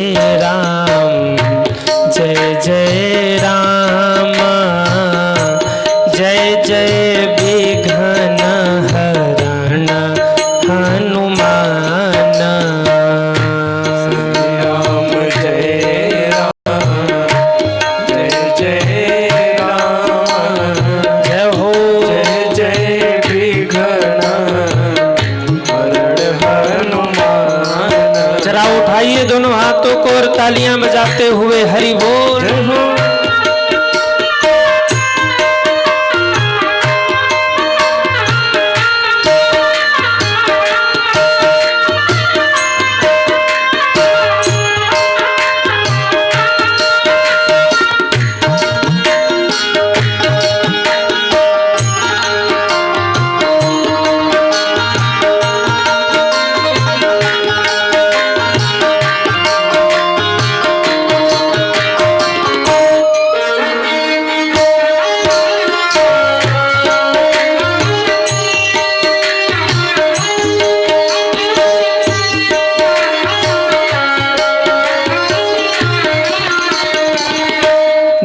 राम जय जय राम जय जय विघ्न हरण हनुमान राम जय राम जय जय राम जय हो जय जय विघ्न हरण हनुमान। जरा उठाइए दोनों हाथों को और तालियां बजाते हुए हरि बोल।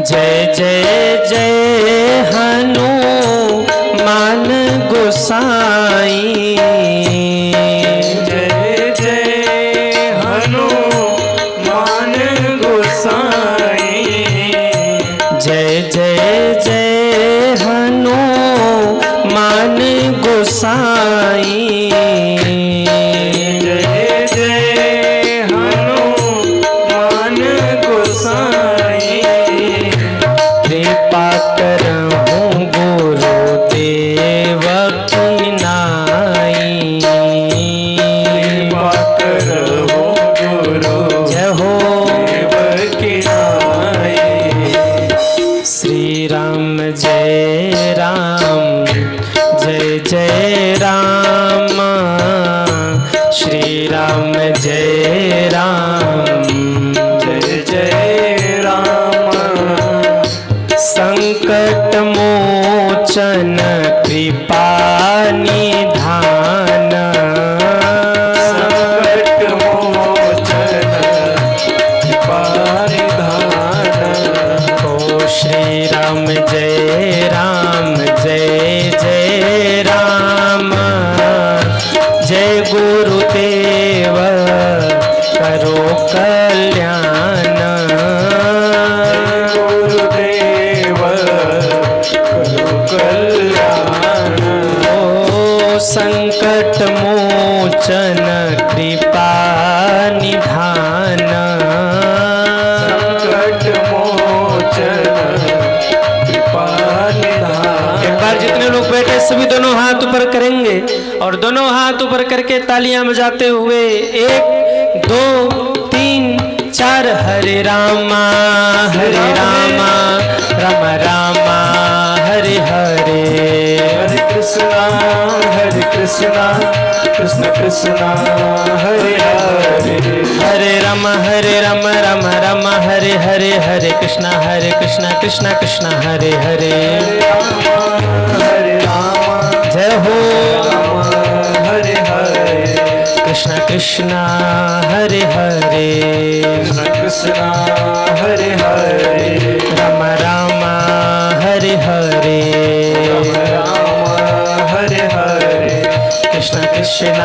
जय जय जय हनुमान गोसाई जय जय हनुमान गोसाई जय जय जय हनुमान गोसाई जय जय हनुमान गोसाई। कृपा करहूँ गुरुदेव की नाई कृपा करहु गुरु जय हो देव की नाई। श्री राम जय राम जय जय राम श्री राम जय राम जय जय राम संकट मोचन कृपा निधान संकट मोचन परिधान। ओ श्री राम जय राम जय जय राम जय गुरुदेव करो कल्याण गुरुदेव करो कल्याण। ओ संकट मोचन कृपा निधान संकट मोचन कृपा निधान। एक बार जितने लोग बैठे सभी दोनों हाथ ऊपर करेंगे और दोनों हाथ ऊपर करके तालियां बजाते हुए 1 2 3 4 हरे रामा राम रामा हरे हरे हरे कृष्णा कृष्ण कृष्णा हरे हरे हरे राम राम हरे हरे हरे कृष्णा कृष्ण कृष्ण हरे हरे हरे राम जय हो हरे हरे कृष्ण कृष्ण हरे हरे कृष्ण कृष्णा हरे हरे राम राम हरे हरे राम हरे हरे कृष्ण कृष्ण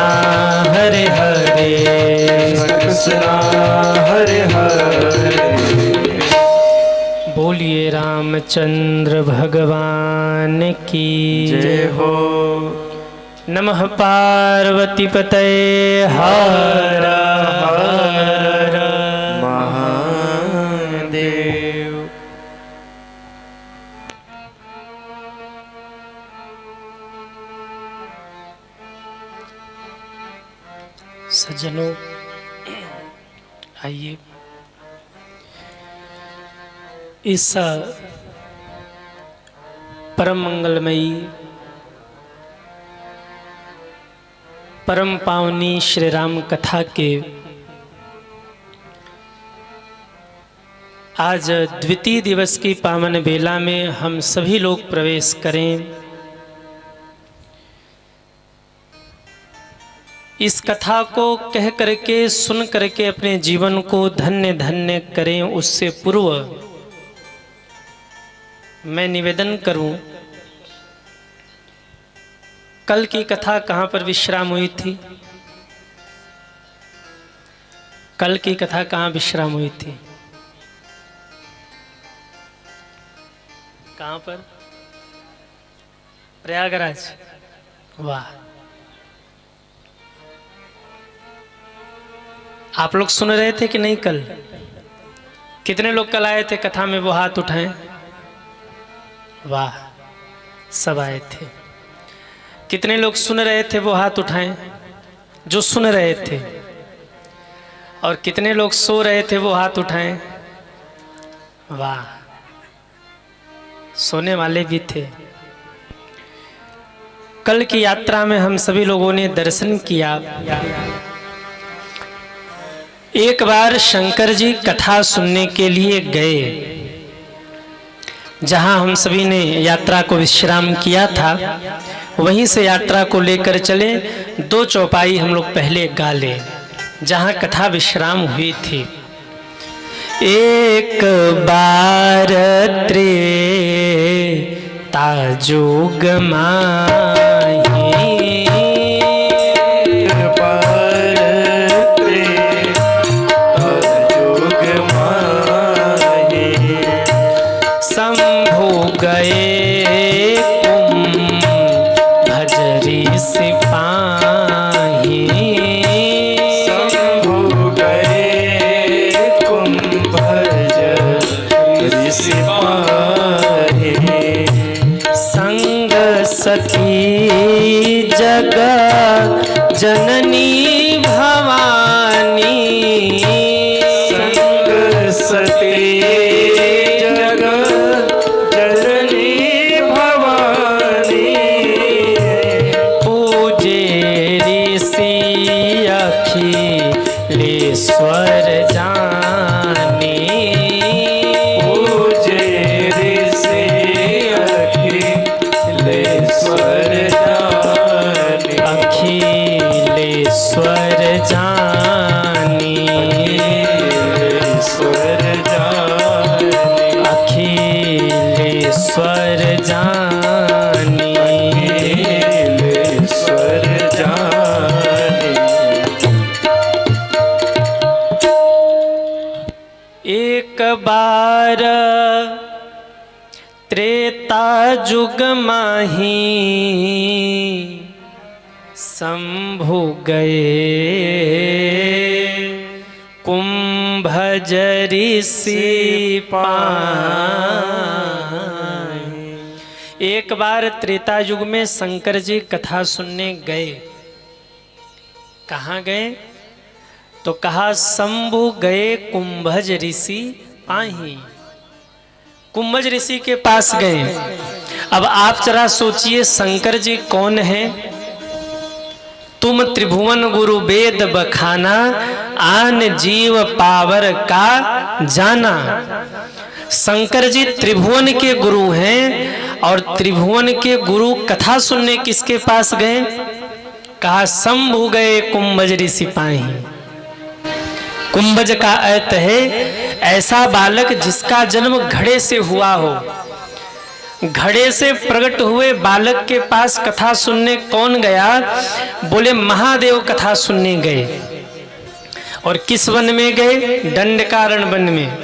हरे हरे कृष्ण कृष्णा हरे हरे। बोलिए रामचंद्र भगवान की जय हो। नमः पार्वती पतये हर हर महादेव। सज्जनों आइए इस परम मंगलमयी परम पावनी श्री राम कथा के आज द्वितीय दिवस की पावन बेला में हम सभी लोग प्रवेश करें। इस कथा को कह करके सुन करके अपने जीवन को धन्य धन्य करें। उससे पूर्व मैं निवेदन करूं, कल की कथा कहाँ पर विश्राम हुई थी? कल की कथा कहाँ विश्राम हुई थी? कहाँ पर? प्रयागराज। वाह, आप लोग सुन रहे थे कि नहीं? कल कितने लोग कल आए थे कथा में? वो हाथ उठाएं। वाह, सब आए थे। कितने लोग सुन रहे थे? वो हाथ उठाएं जो सुन रहे थे। और कितने लोग सो रहे थे? वो हाथ उठाएं। वाह, सोने वाले भी थे। कल की यात्रा में हम सभी लोगों ने दर्शन किया। एक बार शंकर जी कथा सुनने के लिए गए, जहां हम सभी ने यात्रा को विश्राम किया था, वहीं से यात्रा को लेकर चले। 2 चौपाई हम लोग पहले गा ले, जहां कथा विश्राम हुई थी। एक बार त्रेता जुग माही, शंभु गए कुंभजरी सिपाही, शंभु गए कुंभजरी सिपाही, संग सती जग जननी भवानी, संग सती जग जननी भवानी, पूजे ऋषि अखिलेश्वर जानी, पूजे ऋषि अखिलेश्वर जानी, अखिलेश्वर जानी, अखिलेश्वर जानी, अखिलेश्वर जानी। अखिलेश्वर जानी। एक बार त्रेता जुग माही, शंभु गए कुंभजरी सिपाही। एक बार त्रेता युग में शंकर जी कथा सुनने गए। कहाँ गए? तो कहा शंभु गए कुंभज ऋषि पाही। कुंभज ऋषि के पास गए। अब आप जरा सोचिए, शंकर जी कौन है? तुम त्रिभुवन गुरु वेद बखाना, आन जीव पावर का जाना। शंकर जी त्रिभुवन के गुरु हैं, और त्रिभुवन के गुरु कथा सुनने किसके पास गए? कहा शंभु गए कुंभज ऋषि पाही। कुंभज का अर्थ है ऐसा बालक जिसका जन्म घड़े से हुआ हो। घड़े से प्रकट हुए बालक के पास कथा सुनने कौन गया? बोले महादेव कथा सुनने गए। और किस वन में गए? दंडकारण्य वन में।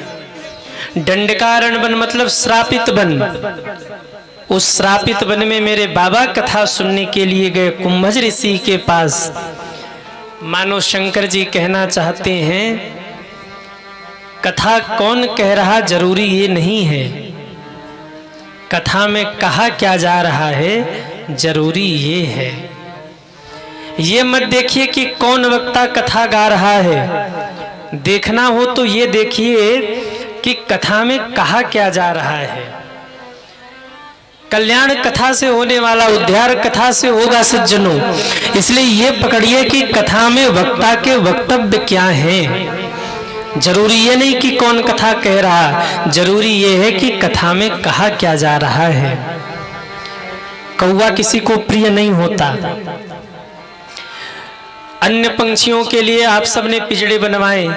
दंडकारण्य वन मतलब श्रापित वन। उस श्रापित वन में मेरे बाबा कथा सुनने के लिए गए कुंभज ऋषि के पास। मानो शंकर जी कहना चाहते हैं, कथा कौन कह रहा जरूरी ये नहीं है, कथा में कहा क्या जा रहा है जरूरी ये है। ये मत देखिए कि कौन वक्ता कथा गा रहा है, देखना हो तो ये देखिए कि कथा में कहा क्या जा रहा है। कल्याण कथा से होने वाला उद्धार कथा से होगा सज्जनों। इसलिए ये पकड़िए कि कथा में वक्ता के वक्तव्य क्या हैं। जरूरी ये नहीं कि कौन कथा कह रहा, जरूरी ये है कि कथा में कहा क्या जा रहा है। कौवा किसी को प्रिय नहीं होता। अन्य पंछियों के लिए आप सबने पिंजड़े बनवाए,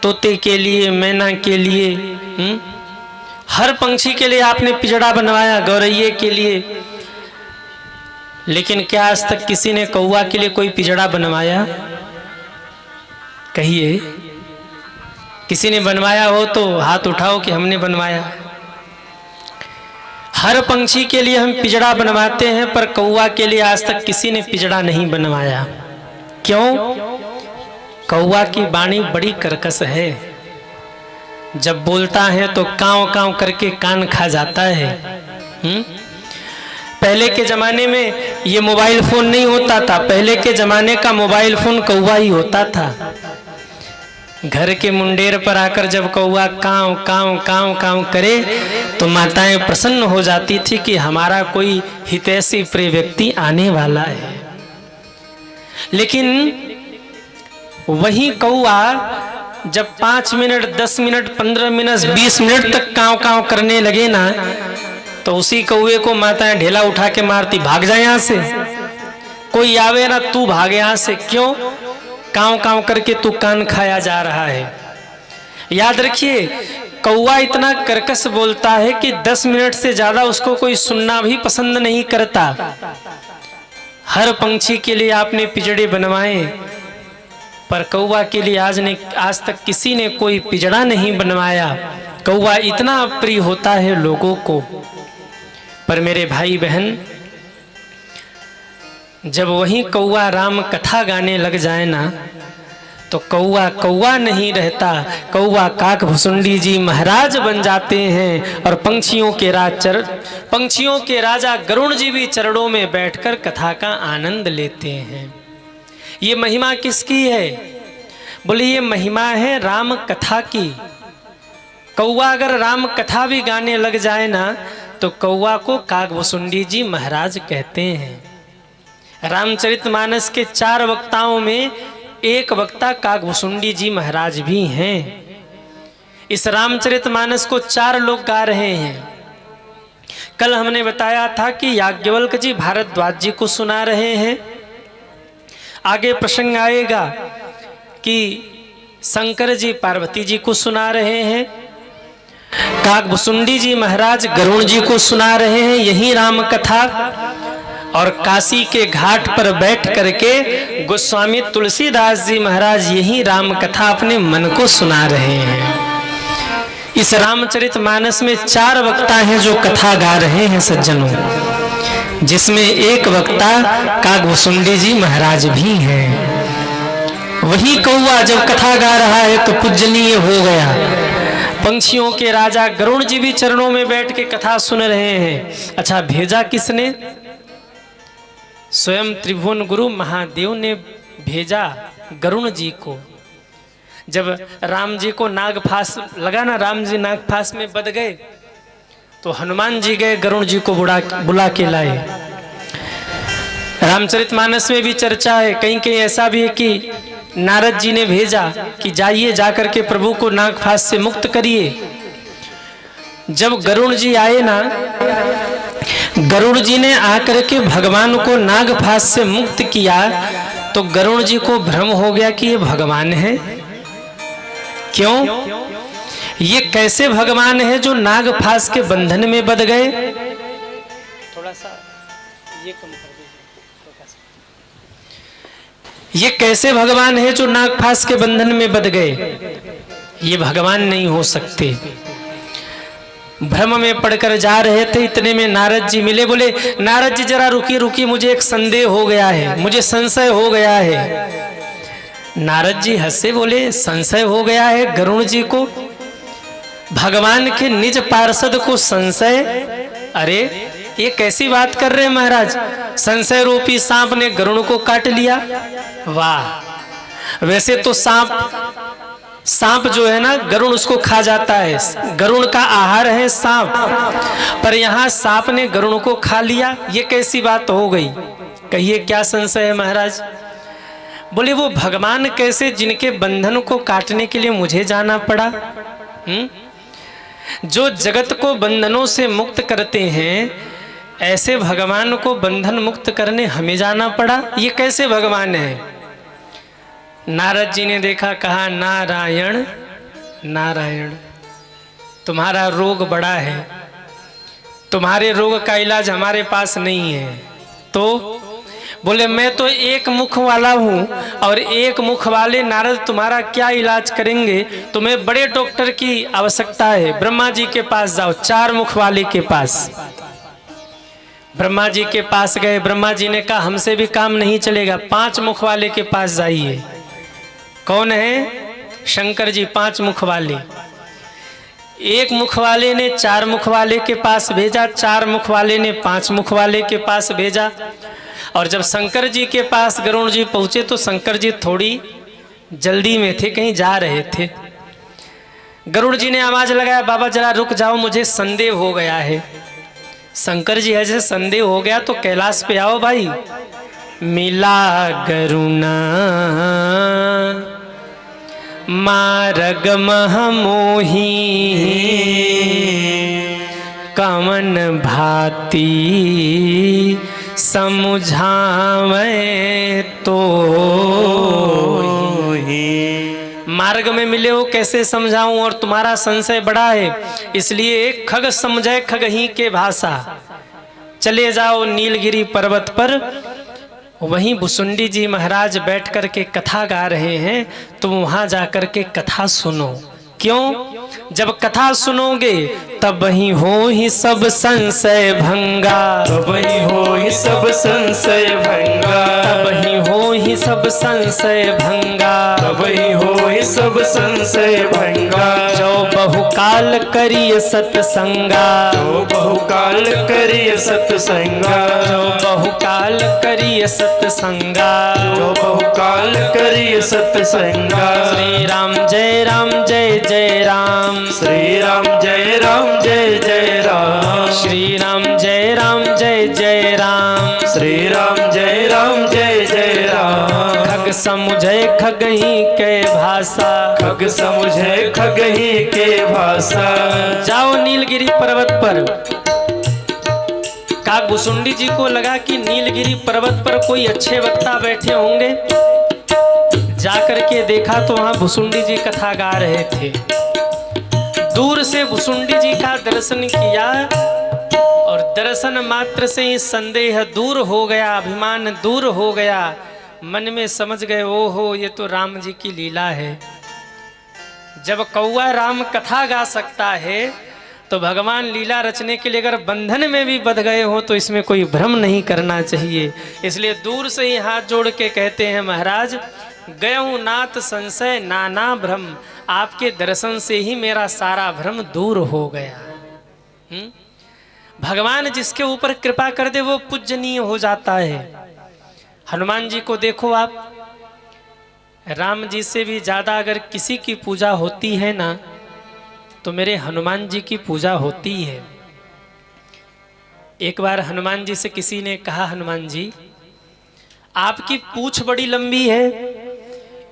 तोते के लिए, मैना के लिए, हर पंछी के लिए आपने पिंजड़ा बनवाया, गौरैये के लिए। लेकिन क्या आज तक किसी ने कौवा के लिए कोई पिंजड़ा बनवाया? कहिए, किसी ने बनवाया हो तो हाथ उठाओ कि हमने बनवाया। हर पंछी के लिए हम पिंजड़ा बनवाते हैं, पर कौवा के लिए आज तक किसी ने पिंजड़ा नहीं बनवाया। क्यों? कौवा की वाणी बड़ी कर्कश है, जब बोलता है तो कांव कांव करके कान खा जाता है। पहले के जमाने में ये मोबाइल फोन नहीं होता था, पहले के जमाने का मोबाइल फोन कौवा ही होता था। घर के मुंडेर पर आकर जब कौवा कांव कांव कांव कांव करे तो माताएं प्रसन्न हो जाती थी कि हमारा कोई हितैषी प्रिय व्यक्ति आने वाला है। लेकिन वही कौवा जब 5 मिनट, 10 मिनट, 15 मिनट, 20 मिनट तक कांव कांव करने लगे ना, तो उसी कौवे को माताएं ढेला उठा के मारती, भाग जा यहाँ से, कोई आवे ना, तू भाग यहाँ से। क्यों? कांव कांव करके तू कान खाया जा रहा है। याद रखिए, कौवा इतना कर्कश बोलता है कि 10 मिनट से ज्यादा उसको कोई सुनना भी पसंद नहीं करता। हर पंछी के लिए आपने पिंजड़े बनवाए, पर कौवा के लिए आज तक किसी ने कोई पिंजड़ा नहीं बनवाया। कौवा इतना प्रिय होता है लोगों को। पर मेरे भाई बहन, जब वही कौवा राम कथा गाने लग जाए ना, तो कौवा कौवा नहीं रहता, कौवा काक भुसुंडी जी महाराज बन जाते हैं। और पंछियों के राजा गरुण जी भी चरणों में बैठकर कथा का आनंद लेते हैं। ये महिमा किसकी है? बोले ये महिमा है राम कथा की। कौवा अगर राम कथा भी गाने लग जाए ना, तो कौवा को काकभुसुंडी जी महाराज कहते हैं। रामचरितमानस के 4 वक्ताओं में एक वक्ता काकभुसुंडी जी महाराज भी हैं। इस रामचरितमानस को 4 लोग गा रहे हैं। कल हमने बताया था कि याज्ञवल्क जी भारद्वाज जी को सुना रहे हैं। आगे प्रसंग आएगा कि शंकर जी पार्वती जी को सुना रहे हैं, काकभुसुंडी जी महाराज गरुण जी को सुना रहे हैं यही राम कथा। और काशी के घाट पर बैठ करके गोस्वामी तुलसीदास जी महाराज यही राम कथा अपने मन को सुना रहे हैं। इस रामचरितमानस में 4 वक्ता हैं जो कथा गा रहे हैं सज्जनों, जिसमें एक वक्ता काकभुसुंडी जी महाराज भी हैं। वही कौवा जब कथा गा रहा है तो पूजनीय हो गया। पंछियों के राजा गरुण जी भी चरणों में बैठ के कथा सुन रहे हैं। अच्छा, भेजा किसने? स्वयं त्रिभुवन गुरु महादेव ने भेजा गरुण जी को। जब राम जी को नागफास लगा ना, राम जी नागफास में बंध गए, तो हनुमान जी गए गरुण जी को बुला के लाए। रामचरितमानस में भी चर्चा है, कहीं कहीं ऐसा भी है कि नारद जी ने भेजा कि जाइए जाकर के प्रभु को नागफास से मुक्त करिए। जब गरुण जी आए ना, गरुड़ जी ने आकर के भगवान को नागफास से मुक्त किया, तो गरुड़ जी को भ्रम हो गया कि ये भगवान है। क्यों? ये कैसे भगवान है जो नागफास के बंधन में बंध गए? थोड़ा सा ये कम कर दीजिए। ये कैसे भगवान है जो नागफास के बंधन में बंध गए? ये भगवान नहीं हो सकते। भ्रम में पड़कर जा रहे थे, इतने में नारद जी मिले। बोले नारद जी जरा रुकिए रुकिए, मुझे एक संदेह हो गया है, मुझे संशय हो गया है। नारद जी हंसे, बोले संशय हो गया है गरुण जी को? भगवान के निज पार्षद को संशय? अरे ये कैसी बात कर रहे हैं महाराज, संशय रूपी सांप ने गरुण को काट लिया। वाह, वैसे तो सांप जो है ना, गरुण उसको खा जाता है, गरुण का आहार है सांप, पर यहाँ सांप ने गरुण को खा लिया, ये कैसी बात हो गई? कहिए क्या संशय है महाराज? बोले वो भगवान कैसे जिनके बंधन को काटने के लिए मुझे जाना पड़ा? जो जगत को बंधनों से मुक्त करते हैं, ऐसे भगवान को बंधन मुक्त करने हमें जाना पड़ा, ये कैसे भगवान है? नारद जी ने देखा, कहा नारायण नारायण, तुम्हारा रोग बड़ा है, तुम्हारे रोग का इलाज हमारे पास नहीं है। तो बोले मैं तो एक मुख वाला हूँ और एक मुख वाले नारद तुम्हारा क्या इलाज करेंगे, तुम्हें बड़े डॉक्टर की आवश्यकता है, ब्रह्मा जी के पास जाओ, चार मुख वाले के पास। ब्रह्मा जी के पास गए, ब्रह्मा जी ने कहा हमसे भी काम नहीं चलेगा, पांच मुख वाले के पास जाइए। कौन है? शंकर जी, पांच मुख वाले। एक मुख वाले ने चार मुख वाले के पास भेजा, चार मुख वाले ने पांच मुख वाले के पास भेजा। और जब शंकर जी के पास गरुड़ जी पहुंचे तो शंकर जी थोड़ी जल्दी में थे, कहीं जा रहे थे। गरुड़ जी ने आवाज लगाया, बाबा जरा रुक जाओ, मुझे संदेह हो गया है। शंकर जी ऐसे संदेह हो गया तो कैलाश पे आओ भाई। मिला गरुणा मारग महमोही, कमन भाती समझावे तो। मार्ग में मिले हो कैसे समझाऊं, और तुम्हारा संशय बड़ा है, इसलिए खग समझे खग ही के भाषा। चले जाओ नीलगिरी पर्वत पर, वहीं भुसुंडी जी महाराज बैठ कर के कथा गा रहे हैं, तो वहां जाकर के कथा सुनो। क्यों? जब कथा सुनोगे तब वही हो ही सब संशय भंगा, तब ही हो ही सब संशय भंगा, तब ही हो ही सब संशय भंगा, तब ही हो ही सब संशय भंगा। जो बहुकाल करिय सत्संगा, जो बहुकाल करिय सत्संगा, जो बहुकाल करिय सत्संगा, जो बहुकाल करिय सत्संगा। श्री राम जय राम जय जय राम, श्री राम जय राम जय जय राम, श्री राम जय राम जय जय राम, श्री राम जय राम जय जय राम। खग समुझे खग ही के भाषा, खग समुझे खग ही के भाषा। जाओ नीलगिरी पर्वत पर। का भुसुंडी जी को लगा कि नीलगिरी पर्वत पर कोई अच्छे वक्ता बैठे होंगे, जाकर के देखा तो वहां भुसुंडी जी कथा गा रहे थे। दूर से भुसुंडी जी का दर्शन किया और दर्शन मात्र से ही संदेह दूर हो गया, अभिमान दूर हो गया। मन में समझ गए, ओहो ये तो राम जी की लीला है। जब कौआ राम कथा गा सकता है तो भगवान लीला रचने के लिए अगर बंधन में भी बंध गए हो तो इसमें कोई भ्रम नहीं करना चाहिए। इसलिए दूर से ही हाथ जोड़ के कहते हैं, महाराज गयऊँ नाथ संशय नाना भ्रम, आपके दर्शन से ही मेरा सारा भ्रम दूर हो गया। भगवान जिसके ऊपर कृपा कर दे वो पूजनीय हो जाता है। हनुमान जी को देखो आप, राम जी से भी ज्यादा अगर किसी की पूजा होती है ना तो मेरे हनुमान जी की पूजा होती है। एक बार हनुमान जी से किसी ने कहा, हनुमान जी आपकी पूंछ बड़ी लंबी है,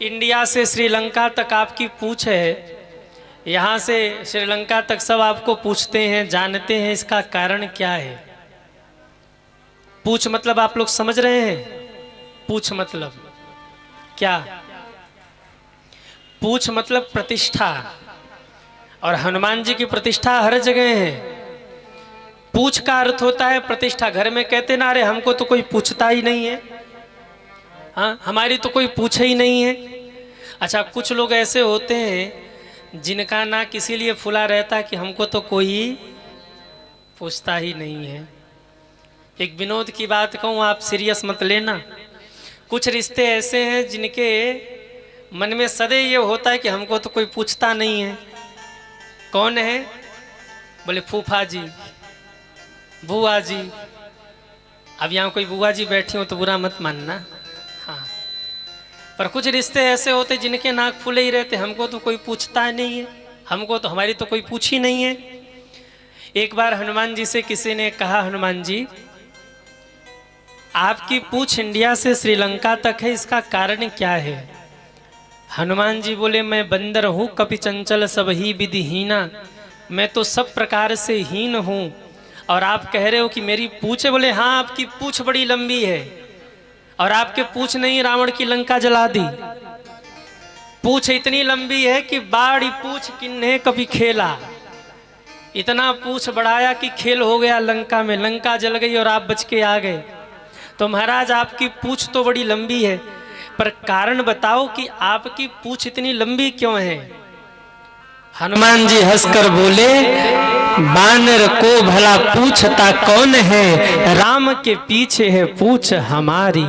इंडिया से श्रीलंका तक आपकी पूंछ है, यहाँ से श्रीलंका तक सब आपको पूछते हैं, जानते हैं, इसका कारण क्या है? पूंछ मतलब आप लोग समझ रहे हैं? पूंछ मतलब क्या? पूंछ मतलब प्रतिष्ठा, और हनुमान जी की प्रतिष्ठा हर जगह है। पूछ का अर्थ होता है प्रतिष्ठा। घर में कहते ना, अरे हमको तो कोई पूछता ही नहीं है, हाँ हमारी तो कोई पूछे ही नहीं है। अच्छा, कुछ लोग ऐसे होते हैं जिनका ना किसी लिए फुला रहता कि हमको तो कोई पूछता ही नहीं है। एक विनोद की बात कहूँ, आप सीरियस मत लेना। कुछ रिश्ते ऐसे हैं जिनके मन में सदैव ये होता है कि हमको तो कोई पूछता नहीं है। कौन है? बोले फूफा जी, बुआ जी। अब यहाँ कोई बुआ जी बैठी हो तो बुरा मत मानना, हाँ। पर कुछ रिश्ते ऐसे होते जिनके नाक फूले ही रहते, हमको तो कोई पूछता नहीं है, हमको तो हमारी तो कोई पूछी नहीं है। एक बार हनुमान जी से किसी ने कहा, हनुमान जी आपकी पूंछ इंडिया से श्रीलंका तक है, इसका कारण क्या है? हनुमान जी बोले, मैं बंदर हूँ कपि चंचल सब ही विधिहीना, मैं तो सब प्रकार से हीन हूँ, और आप कह रहे हो कि मेरी पूंछ है। बोले हाँ, आपकी पूंछ बड़ी लंबी है, और आपके पूंछ नहीं रावण की लंका जला दी। पूछ इतनी लंबी है कि बाड़ी पूछ किन्ने कभी खेला। इतना पूछ बढ़ाया कि खेल हो गया लंका में, लंका जल गई और आप बच के आ गए। तो महाराज आपकी पूछ तो बड़ी लंबी है, पर कारण बताओ कि आपकी पूछ इतनी लंबी क्यों है। हनुमान जी हंसकर बोले, बानर को भला पूछता कौन है, राम के पीछे है पूछ हमारी।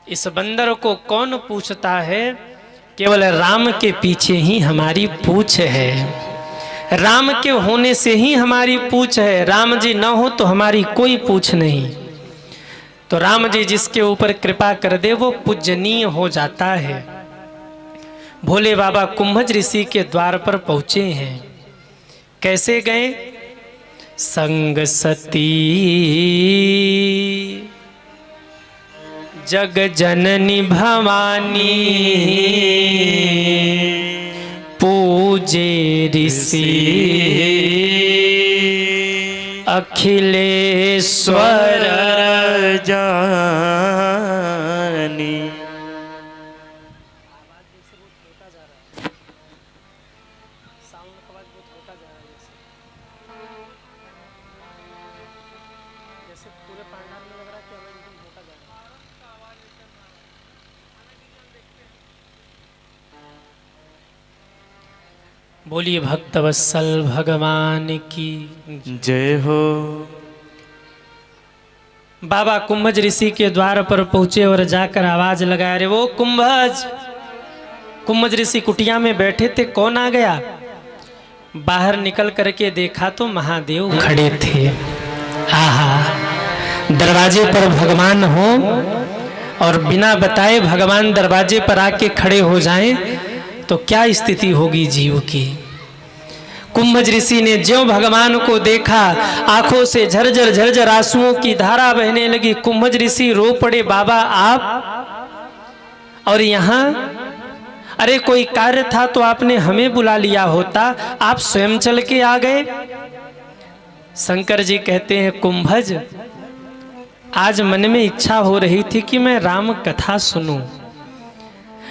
इस बंदर को कौन पूछता है, केवल राम के पीछे ही हमारी पूछ है। राम के होने से ही हमारी पूछ है, राम जी न हो तो हमारी कोई पूछ नहीं। तो राम जी जिसके ऊपर कृपा कर दे वो पूजनीय हो जाता है। भोले बाबा कुंभज ऋषि के द्वार पर पहुंचे हैं। कैसे गए? संग सती जग जननी भवानी, पूजे ऋषि अखिलेश्वर जानी। बोलिए भक्तवत्सल भगवान की जय हो। बाबा कुंभज ऋषि के द्वार पर पहुंचे और जाकर आवाज लगाया, रे वो कुंभज। कुंभज ऋषि कुटिया में बैठे थे, कौन आ गया? बाहर निकल करके देखा तो महादेव खड़े थे। आहा, दरवाजे पर भगवान हो और बिना बताए भगवान दरवाजे पर आके खड़े हो जाएं तो क्या स्थिति होगी जीव की। कुंभज ऋषि ने ज्यों भगवान को देखा, आंखों से झरझर झरझर आंसुओं की धारा बहने लगी। कुंभज ऋषि रो पड़े, बाबा आप और यहाँ? अरे कोई कार्य था तो आपने हमें बुला लिया होता, आप स्वयं चल के आ गए। शंकर जी कहते हैं, कुंभज आज मन में इच्छा हो रही थी कि मैं राम कथा सुनूं।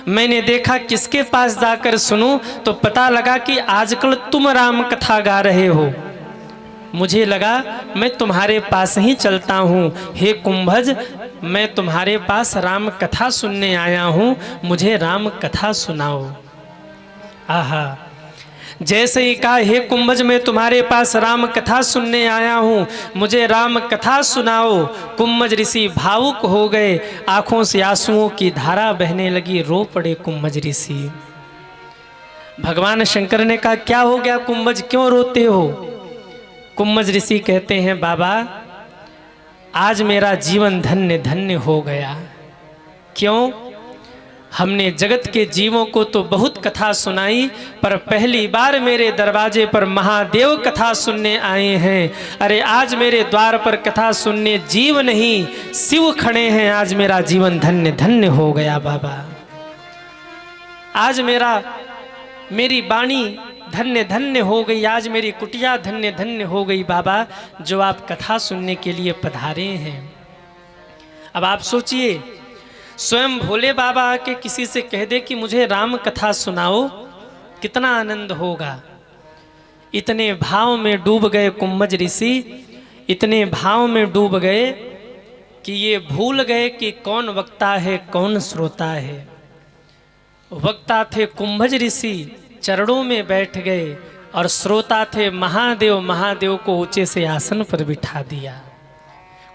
मैंने देखा किसके पास जाकर सुनूं तो पता लगा कि आजकल तुम राम कथा गा रहे हो। मुझे लगा मैं तुम्हारे पास ही चलता हूँ। हे कुंभज, मैं तुम्हारे पास राम कथा सुनने आया हूँ, मुझे राम कथा सुनाओ। आहा, जैसे ही कहा, हे कुंभज मैं तुम्हारे पास राम कथा सुनने आया हूँ, मुझे राम कथा सुनाओ। कुंभज ऋषि भावुक हो गए, आंखों से आंसुओं की धारा बहने लगी, रो पड़े कुंभज ऋषि। भगवान शंकर ने कहा, क्या हो गया कुंभज, क्यों रोते हो? कुंभज ऋषि कहते हैं, बाबा आज मेरा जीवन धन्य धन्य हो गया। क्यों? हमने जगत के जीवों को तो बहुत कथा सुनाई, पर पहली बार मेरे दरवाजे पर महादेव कथा सुनने आए हैं। अरे आज मेरे द्वार पर कथा सुनने जीव नहीं शिव खड़े हैं। आज मेरा जीवन धन्य धन्य हो गया बाबा। आज मेरी वाणी धन्य धन्य हो गई, आज मेरी कुटिया धन्य धन्य हो गई बाबा, जो आप कथा सुनने के लिए पधारे हैं। अब आप सोचिए, स्वयं भोले बाबा आके किसी से कह दे कि मुझे राम कथा सुनाओ, कितना आनंद होगा। इतने भाव में डूब गए कुंभज ऋषि, इतने भाव में डूब गए कि ये भूल गए कि कौन वक्ता है कौन श्रोता है। वक्ता थे कुंभज ऋषि, चरणों में बैठ गए, और श्रोता थे महादेव। महादेव को ऊंचे से आसन पर बिठा दिया।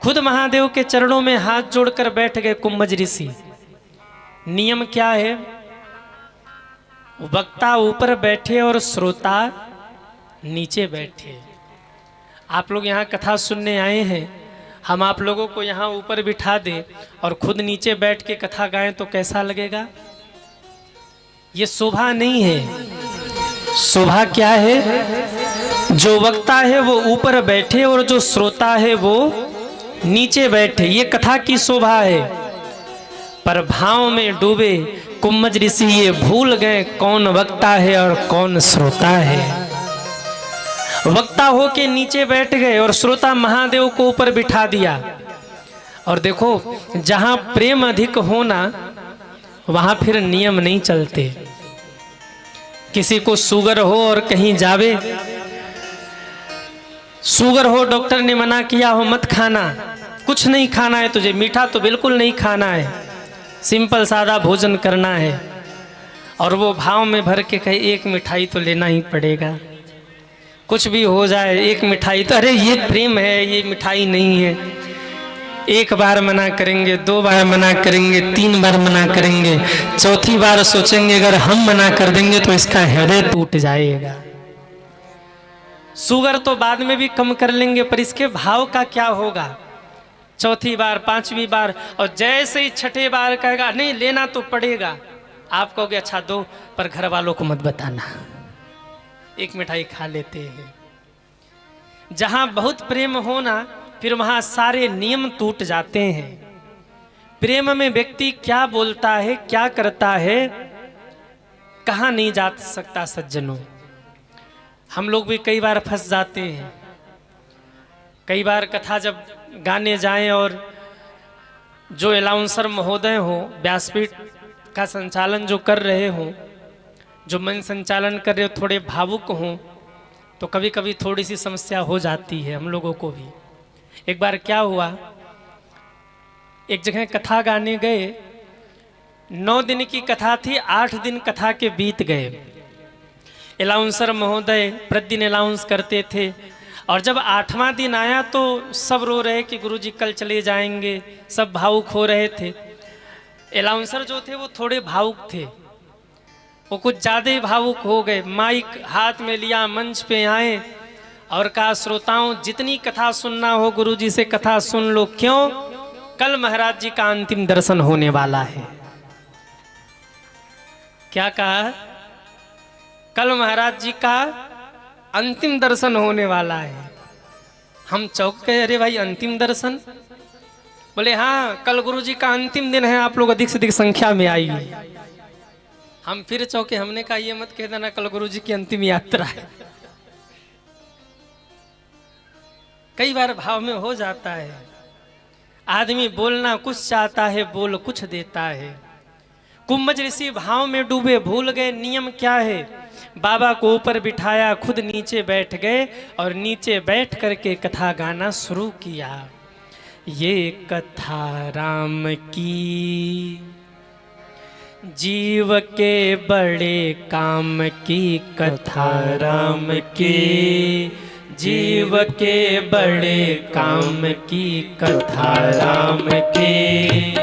खुद महादेव के चरणों में हाथ जोड़कर बैठ गए कुंभज ऋषि। नियम क्या है? वक्ता ऊपर बैठे और श्रोता नीचे बैठे। आप लोग यहाँ कथा सुनने आए हैं, हम आप लोगों को यहाँ ऊपर बिठा दें और खुद नीचे बैठ के कथा गाएं तो कैसा लगेगा? ये शोभा नहीं है। शोभा क्या है? जो वक्ता है वो ऊपर बैठे और जो श्रोता है वो नीचे बैठे, ये कथा की शोभा है। पर भाव में डूबे कुंभज ऋषि ये भूल गए कौन वक्ता है और कौन श्रोता है। वक्ता होके नीचे बैठ गए और श्रोता महादेव को ऊपर बिठा दिया। और देखो, जहां प्रेम अधिक होना वहाँ फिर नियम नहीं चलते। किसी को शुगर हो और कहीं जावे, शुगर हो, डॉक्टर ने मना किया हो मत खाना, कुछ नहीं खाना है तुझे, मीठा तो बिल्कुल नहीं खाना है, सिंपल सादा भोजन करना है, और वो भाव में भर के कहे एक मिठाई तो लेना ही पड़ेगा, कुछ भी हो जाए एक मिठाई तो, अरे ये प्रेम है, ये मिठाई नहीं है। एक बार मना करेंगे, 2 बार मना करेंगे, 3 बार मना करेंगे, चौथी बार सोचेंगे अगर हम मना कर देंगे तो इसका हृदय टूट जाएगा। शुगर तो बाद में भी कम कर लेंगे, पर इसके भाव का क्या होगा? चौथी बार, 5वीं बार, और जैसे ही 6ठे बार कहेगा नहीं लेना तो पड़ेगा, आप कहोगे अच्छा दो, पर घर वालों को मत बताना, एक मिठाई खा लेते हैं। जहां बहुत प्रेम हो ना, फिर वहां सारे नियम टूट जाते हैं। प्रेम में व्यक्ति क्या बोलता है, क्या करता है, कहां नहीं जा सकता सज्जनों। हम लोग भी कई बार फंस जाते हैं। कई बार कथा जब गाने जाएं और जो अलाउंसर महोदय हो, व्यासपीठ का संचालन जो कर रहे हो, जो मन संचालन कर रहे हो, थोड़े भावुक हों तो कभी कभी थोड़ी सी समस्या हो जाती है हम लोगों को भी। एक बार क्या हुआ, एक जगह कथा गाने गए, 9 दिन की कथा थी, 8 दिन कथा के बीत गए। अलाउंसर महोदय प्रतिदिन अलाउंस करते थे, और जब 8वां दिन आया तो सब रो रहे कि गुरुजी कल चले जाएंगे, सब भावुक हो रहे थे। अलाउंसर जो थे वो थोड़े भावुक थे, वो कुछ ज़्यादा ही भावुक हो गए। माइक हाथ में लिया, मंच पे आए और कहा श्रोताओं जितनी कथा सुनना हो गुरुजी से कथा सुन लो, क्यों? कल महाराज जी का अंतिम दर्शन होने वाला है। क्या कहा? कल महाराज जी का अंतिम दर्शन होने वाला है। हम चौंक गए, अरे भाई अंतिम दर्शन? बोले हाँ कल गुरुजी का अंतिम दिन है, आप लोग अधिक से अधिक संख्या में आइए। हम फिर चौंके, हमने कहा ये मत कह देना कल गुरुजी की अंतिम यात्रा है। कई बार भाव में हो जाता है, आदमी बोलना कुछ चाहता है, बोल कुछ देता है। कुंभज ऋषि भाव में डूबे, भूल गए नियम क्या है। बाबा को ऊपर बिठाया, खुद नीचे बैठ गए और नीचे बैठ करके कथा गाना शुरू किया। ये कथा राम की, जीव के बड़े काम की कथा राम की, जीव के बड़े काम की कथा राम की,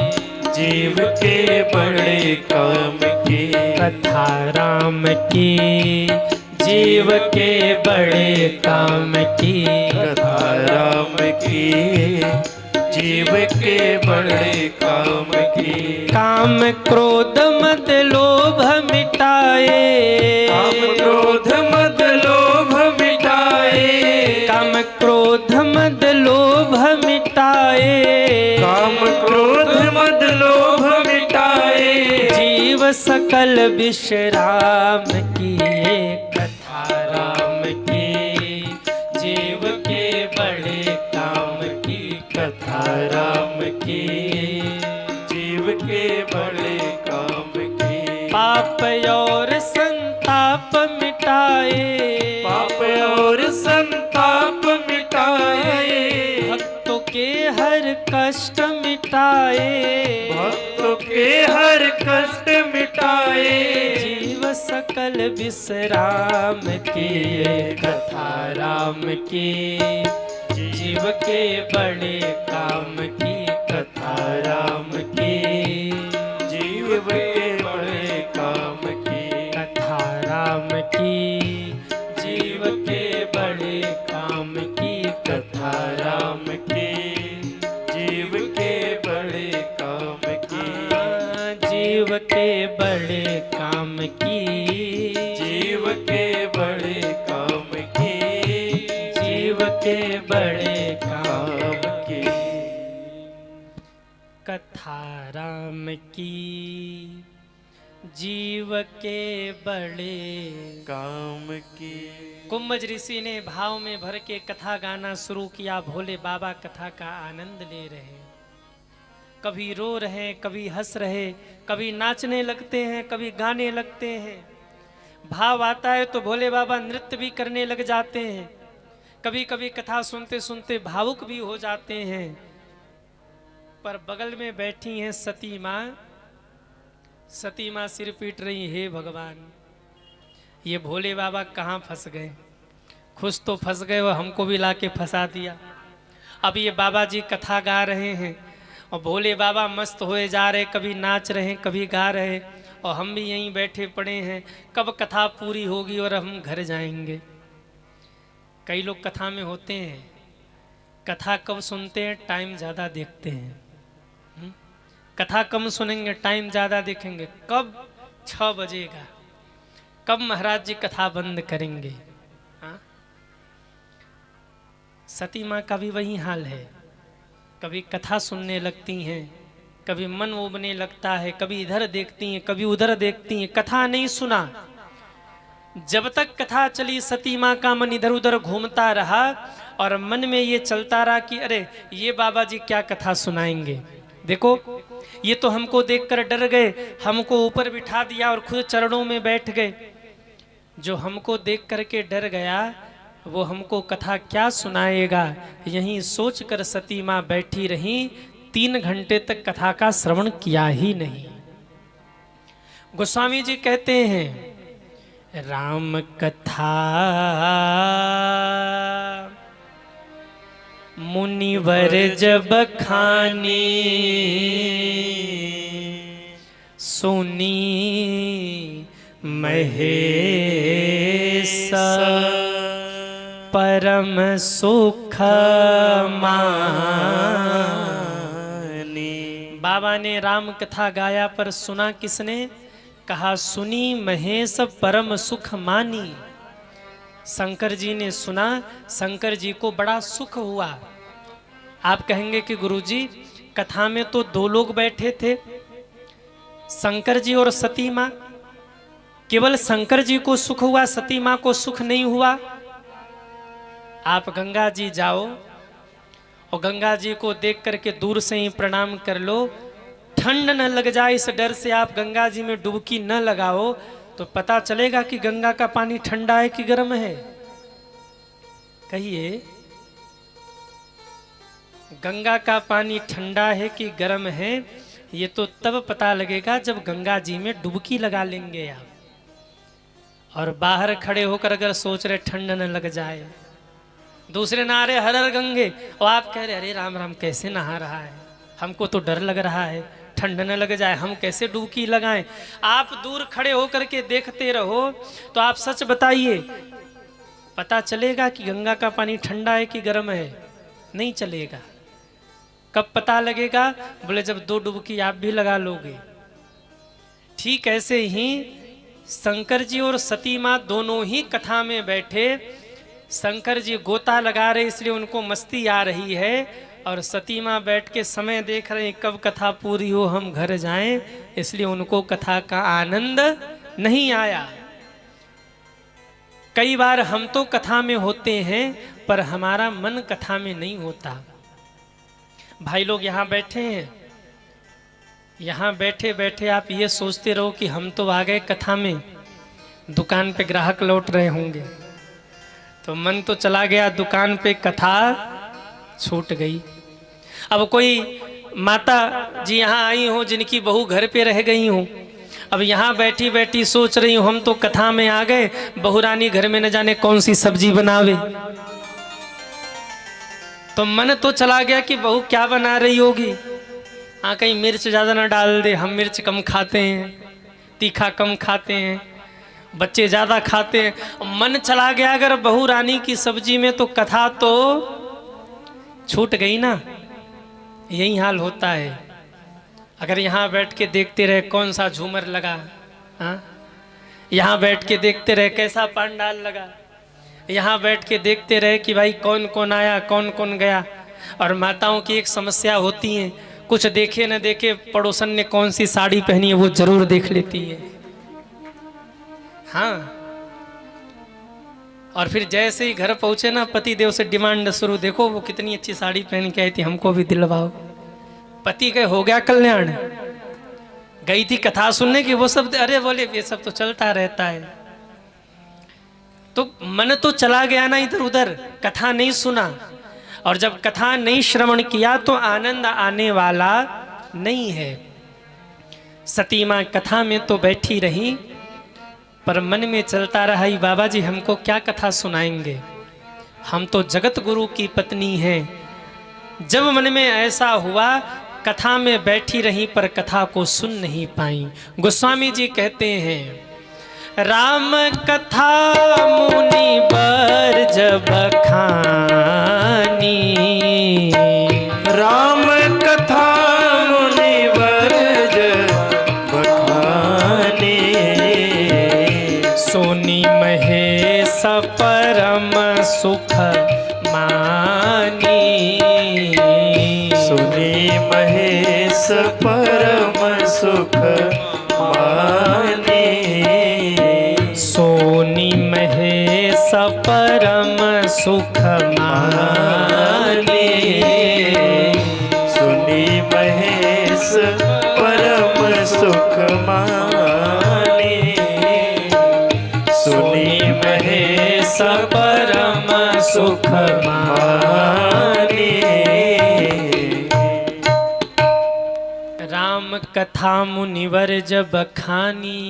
जीव के बड़े काम की कथा राम की, जीव के बड़े काम की कथा राम की, जीव के बड़े काम की। काम क्रोध मद लोभ मिटाए, काम क्रोध मद लोभ मिटाए, काम क्रोध मद लोभ मिटाए, काम क्रोध मद लोभ मिटाए, जीव सकल विश्राम किए कथा राम की, जीव के बड़े काम की कथा राम की, जीव के बड़े काम की। पाप और संताप मिटाए, पाप और संताप मिटाए, भक्तों के हर कष्ट मिटाए, भक्तों के हर कष्ट मिटाए, जीव सकल विश्राम किए कथा राम की, जीव के बड़े काम की कथा राम की, जीव के बड़े काम की कथा राम की, जीव के बड़े काम की कथा राम की, जीव के बड़े काम की, जीव के बड़े काम की, जीव के बड़े काम की, जीव के बड़े काम काम की। कथा राम की, जीव के बड़े काम की। कुंभज ऋषि ने भाव में भर के कथा गाना शुरू किया। भोले बाबा कथा का आनंद ले रहे। कभी रो रहे, कभी हंस रहे, कभी नाचने लगते हैं, कभी गाने लगते हैं। भाव आता है तो भोले बाबा नृत्य भी करने लग जाते हैं। कभी कभी कथा सुनते सुनते भावुक भी हो जाते हैं। पर बगल में बैठी हैं सती माँ। सती माँ सिर पीट रही, हे भगवान, ये भोले बाबा कहाँ फंस गए। खुश तो फंस गए, वो हमको भी लाके फंसा दिया। अब ये बाबा जी कथा गा रहे हैं और भोले बाबा मस्त हुए जा रहे, कभी नाच रहे हैं, कभी गा रहे हैं, और हम भी यहीं बैठे पड़े हैं। कब कथा पूरी होगी और हम घर जाएंगे। कई लोग कथा में होते हैं, कथा कब सुनते हैं, टाइम ज़्यादा देखते हैं। कथा कम सुनेंगे, टाइम ज़्यादा देखेंगे, कब 6 बजेगा, कब महाराज जी कथा बंद करेंगे। हाँ? सती माँ का भी वही हाल है। कभी कथा सुनने लगती हैं, कभी मन उबने लगता है, कभी इधर देखती हैं, कभी उधर देखती हैं, कथा नहीं सुना। जब तक कथा चली सती माँ का मन इधर उधर घूमता रहा और मन में ये चलता रहा कि अरे ये बाबा जी क्या कथा सुनाएंगे। देखो ये तो हमको देखकर डर गए, हमको ऊपर बिठा दिया और खुद चरणों में बैठ गए। जो हमको देख करके डर गया वो हमको कथा क्या सुनाएगा। यहीं सोचकर सती माँ बैठी रही, 3 घंटे तक कथा का श्रवण किया ही नहीं। गोस्वामी जी कहते हैं, राम कथा मुनिवर जब खानी, सुनी महेश परम सुख मानी। बाबा ने राम कथा गाया, पर सुना किसने? कहा सुनी महेश परम सुख मानी। शंकर जी ने सुना, शंकर जी को बड़ा सुख हुआ। आप कहेंगे कि गुरुजी कथा में तो 2 लोग बैठे थे, शंकर जी और सती माँ। केवल शंकर जी को सुख हुआ, सती माँ को सुख नहीं हुआ। आप गंगा जी जाओ और गंगा जी को देख करके दूर से ही प्रणाम कर लो। ठंड न लग जाए इस डर से आप गंगा जी में डुबकी न लगाओ, तो पता चलेगा कि गंगा का पानी ठंडा है कि गर्म है। कहिए, गंगा का पानी ठंडा है कि गर्म है, ये तो तब पता लगेगा जब गंगा जी में डुबकी लगा लेंगे आप। और बाहर खड़े होकर अगर सोच रहे ठंड न लग जाए, दूसरे नहा रहे हर हर गंगे और आप कह रहे अरे राम राम कैसे नहा रहा है, हमको तो डर लग रहा है, ठंड न लग जाए, हम कैसे डुबकी लगाएं। आप दूर खड़े होकर के देखते रहो तो आप सच बताइए, पता चलेगा कि गंगा का पानी ठंडा है कि गर्म है? नहीं चलेगा। कब पता लगेगा? बोले जब 2 डुबकी आप भी लगा लोगे। ठीक ऐसे ही शंकर जी और सती माँ दोनों ही कथा में बैठे। शंकर जी गोता लगा रहे इसलिए उनको मस्ती आ रही है, और सती माँ बैठ के समय देख रहे कब कथा पूरी हो हम घर जाएं, इसलिए उनको कथा का आनंद नहीं आया। कई बार हम तो कथा में होते हैं पर हमारा मन कथा में नहीं होता। भाई लोग यहाँ बैठे हैं, यहाँ बैठे बैठे आप ये सोचते रहो कि हम तो आ गए कथा में, दुकान पे ग्राहक लौट रहे होंगे, तो मन तो चला गया दुकान पे, कथा छूट गई। अब कोई माता जी यहाँ आई हो जिनकी बहू घर पे रह गई हो, अब यहाँ बैठी बैठी सोच रही हूँ हम तो कथा में आ गए, बहू रानी घर में न जाने कौन सी सब्जी बनावे। तो मन तो चला गया कि बहू क्या बना रही होगी, हाँ कहीं मिर्च ज़्यादा ना डाल दे, हम मिर्च कम खाते हैं, तीखा कम खाते हैं, बच्चे ज़्यादा खाते हैं। मन चला गया अगर बहू रानी की सब्जी में, तो कथा तो छूट गई ना। यही हाल होता है। अगर यहाँ बैठ के देखते रहे कौन सा झूमर लगा, हाँ, यहाँ बैठ के देखते रहे कैसा पंडाल लगा, यहाँ बैठ के देखते रहे कि भाई कौन कौन आया कौन कौन गया। और माताओं की एक समस्या होती है, कुछ देखे न देखे पड़ोसन ने कौन सी साड़ी पहनी है वो जरूर देख लेती है। हाँ, और फिर जैसे ही घर पहुंचे ना पति देव से डिमांड शुरू, देखो वो कितनी अच्छी साड़ी पहन के आई थी, हमको भी दिलवाओ। पति के हो गया कल्याण, गई थी कथा सुनने की, वो सब अरे बोले ये सब तो चलता रहता है। तो मन तो चला गया ना इधर उधर, कथा नहीं सुना, और जब कथा नहीं श्रवण किया तो आनंद आने वाला नहीं है। सती माँ कथा में तो बैठी रही, पर मन में चलता रहा ही बाबा जी हमको क्या कथा सुनाएंगे, हम तो जगत गुरु की पत्नी हैं। जब मन में ऐसा हुआ, कथा में बैठी रही पर कथा को सुन नहीं पाई। गोस्वामी जी कहते हैं, राम कथा मुनि बर जब खानी, राम कथा मुनि बर जब खानी, सोनी महेश परम सुख मानी, सुनी महेश परम सुख मानी, सोनी महेश परम सुख मानी, सुनी महेश परम सुख मानी, सुनी महेश परम सुख मानी। राम कथा मुनिवर जब खानी,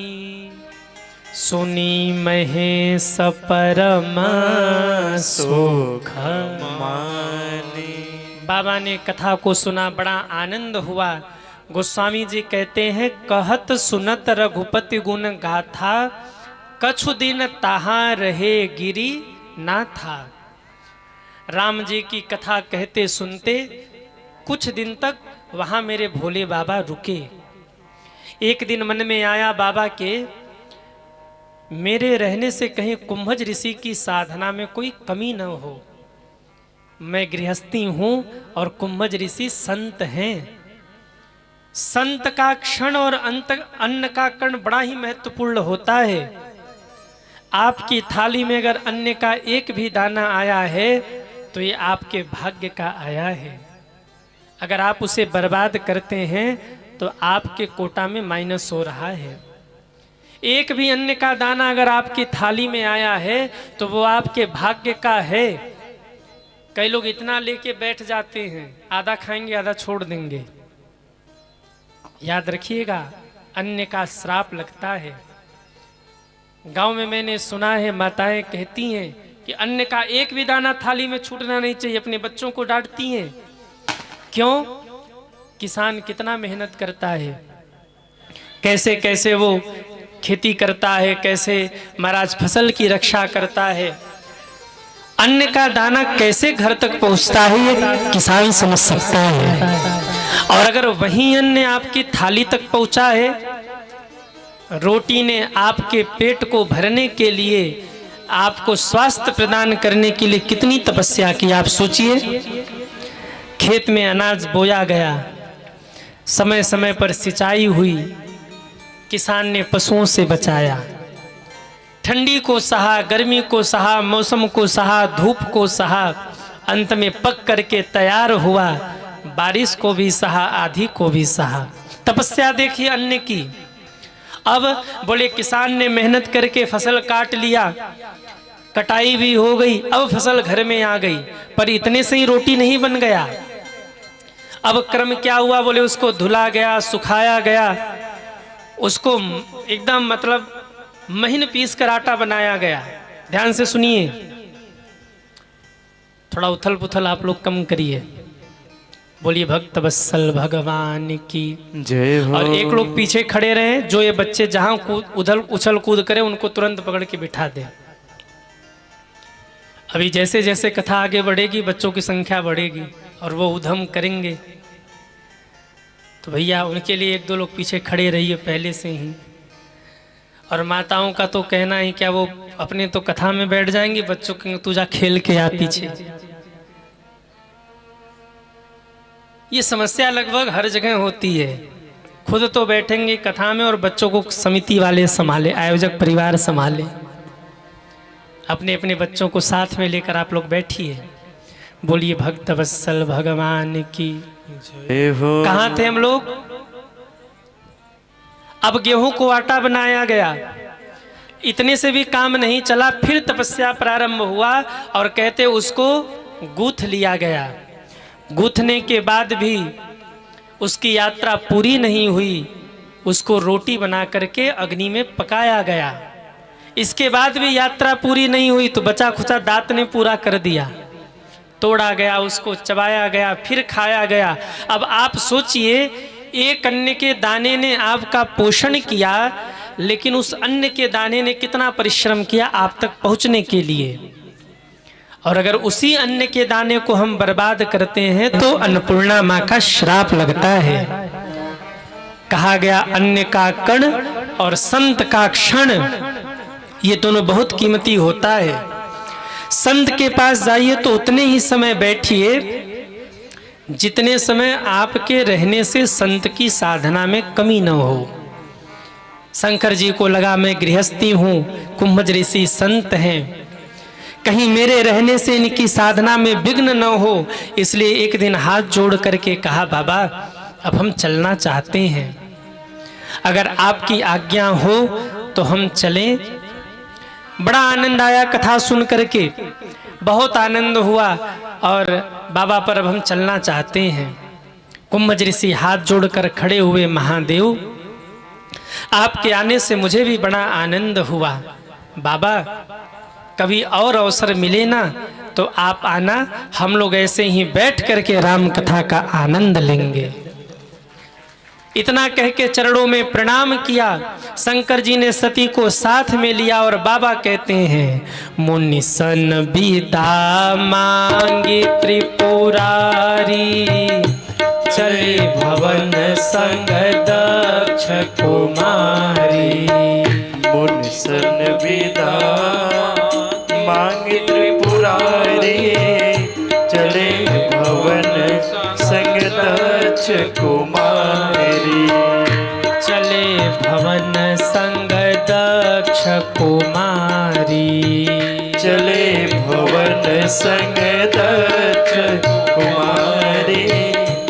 सुनी महेश परम सुख मानी। बाबा ने कथा को सुना, बड़ा आनंद हुआ। गोस्वामी जी कहते हैं, कहत सुनत रघुपति गुण गाथा, कछु दिन ताहा रहे गिरी ना था। राम जी की कथा कहते सुनते कुछ दिन तक वहां मेरे भोले बाबा रुके। एक दिन मन में आया बाबा के, मेरे रहने से कहीं कुंभज ऋषि की साधना में कोई कमी न हो। मैं गृहस्थी हूं और कुंभज ऋषि संत हैं। संत का क्षण और अन्न का कण बड़ा ही महत्वपूर्ण होता है। आपकी थाली में अगर अन्न का एक भी दाना आया है तो ये आपके भाग्य का आया है। अगर आप उसे बर्बाद करते हैं तो आपके कोटा में माइनस हो रहा है। एक भी अन्न का दाना अगर आपकी थाली में आया है तो वो आपके भाग्य का है। कई लोग इतना लेके बैठ जाते हैं, आधा खाएंगे आधा छोड़ देंगे। याद रखिएगा, अन्न का श्राप लगता है। गांव में मैंने सुना है, माताएं कहती हैं कि अन्न का एक भी दाना थाली में छूटना नहीं चाहिए। अपने बच्चों को डांटती हैं। क्यों? किसान कितना मेहनत करता है, कैसे कैसे वो खेती करता है, कैसे महाराज फसल की रक्षा करता है। अन्न का दाना कैसे घर तक पहुंचता है ये किसान समझ सकता है। और अगर वही अन्न आपकी थाली तक पहुंचा है, रोटी ने आपके पेट को भरने के लिए, आपको स्वास्थ्य प्रदान करने के लिए कितनी तपस्या की आप सोचिए। खेत में अनाज बोया गया, समय समय पर सिंचाई हुई, किसान ने पशुओं से बचाया, ठंडी को सहा, गर्मी को सहा, मौसम को सहा, धूप को सहा, अंत में पक करके तैयार हुआ। बारिश को भी सहा, आधी को भी सहा। तपस्या देखिए अन्न की। अब बोले किसान ने मेहनत करके फसल काट लिया, कटाई भी हो गई, अब फसल घर में आ गई, पर इतने से ही रोटी नहीं बन गया। अब क्रम क्या हुआ? बोले उसको धुला गया, सुखाया गया, उसको एकदम मतलब महीन पीस कर आटा बनाया गया। ध्यान से सुनिए, थोड़ा उथल पुथल आप लोग कम करिए। बोलिए भक्त वत्सल भगवान की जय हो। और एक लोग पीछे खड़े रहे, जो ये बच्चे जहां उधर उछल कूद करे उनको तुरंत पकड़ के बिठा दे। अभी जैसे जैसे कथा आगे बढ़ेगी बच्चों की संख्या बढ़ेगी और वो उधम करेंगे, तो भैया उनके लिए एक दो लोग पीछे खड़े रहिए पहले से ही। और माताओं का तो कहना ही क्या, वो अपने तो कथा में बैठ जाएंगी, बच्चों के तू जा खेल के आ पीछे। ये समस्या लगभग हर जगह होती है। खुद तो बैठेंगे कथा में और बच्चों को समिति वाले संभाले, आयोजक परिवार संभाले। अपने अपने बच्चों को साथ में लेकर आप लोग बैठिए। बोलिए भक्त वत्सल भगवान की जय हो। कहाँ थे हम लोग? अब गेहूं को आटा बनाया गया, इतने से भी काम नहीं चला, फिर तपस्या प्रारंभ हुआ और कहते उसको गूंथ लिया गया। गूंथने के बाद भी उसकी यात्रा पूरी नहीं हुई, उसको रोटी बना करके अग्नि में पकाया गया। इसके बाद भी यात्रा पूरी नहीं हुई तो बचा खुचा दांत ने पूरा कर दिया, तोड़ा गया, उसको चबाया गया, फिर खाया गया। अब आप सोचिए, एक अन्न के दाने ने आपका पोषण किया, लेकिन उस अन्न के दाने ने कितना परिश्रम किया आप तक पहुंचने के लिए। और अगर उसी अन्न के दाने को हम बर्बाद करते हैं तो अन्नपूर्णा माँ का श्राप लगता है। कहा गया अन्न का कण और संत का क्षण, ये दोनों बहुत कीमती होता है। संत के पास जाइए तो उतने ही समय बैठिए जितने समय आपके रहने से संत की साधना में कमी न हो। शंकर जी को लगा मैं गृहस्थी हूँ, कुंभज ऋषि संत हैं, कहीं मेरे रहने से इनकी साधना में विघ्न न हो, इसलिए एक दिन हाथ जोड़ करके कहा बाबा अब हम चलना चाहते हैं, अगर आपकी आज्ञा हो तो हम चलें। बड़ा आनंद आया कथा सुन करके, बहुत आनंद हुआ और बाबा पर अब हम चलना चाहते हैं। कुंभज ऋषि हाथ जोड़कर खड़े हुए, महादेव आपके आने से मुझे भी बड़ा आनंद हुआ, बाबा कभी और अवसर मिले ना तो आप आना, हम लोग ऐसे ही बैठ करके राम कथा का आनंद लेंगे। इतना कह के चरणों में प्रणाम किया। शंकर जी ने सती को साथ में लिया और बाबा कहते हैं मुनि सन विदा मांगे त्रिपुरारी, चले भवन संग दक्ष कुमारी। मुनि सन विदा मांगे त्रिपुरारी, चले भवन संग दक्ष कुमारी। चले भवन संग दक्ष कुमारी, चले भवन संग दक्ष कुमारी।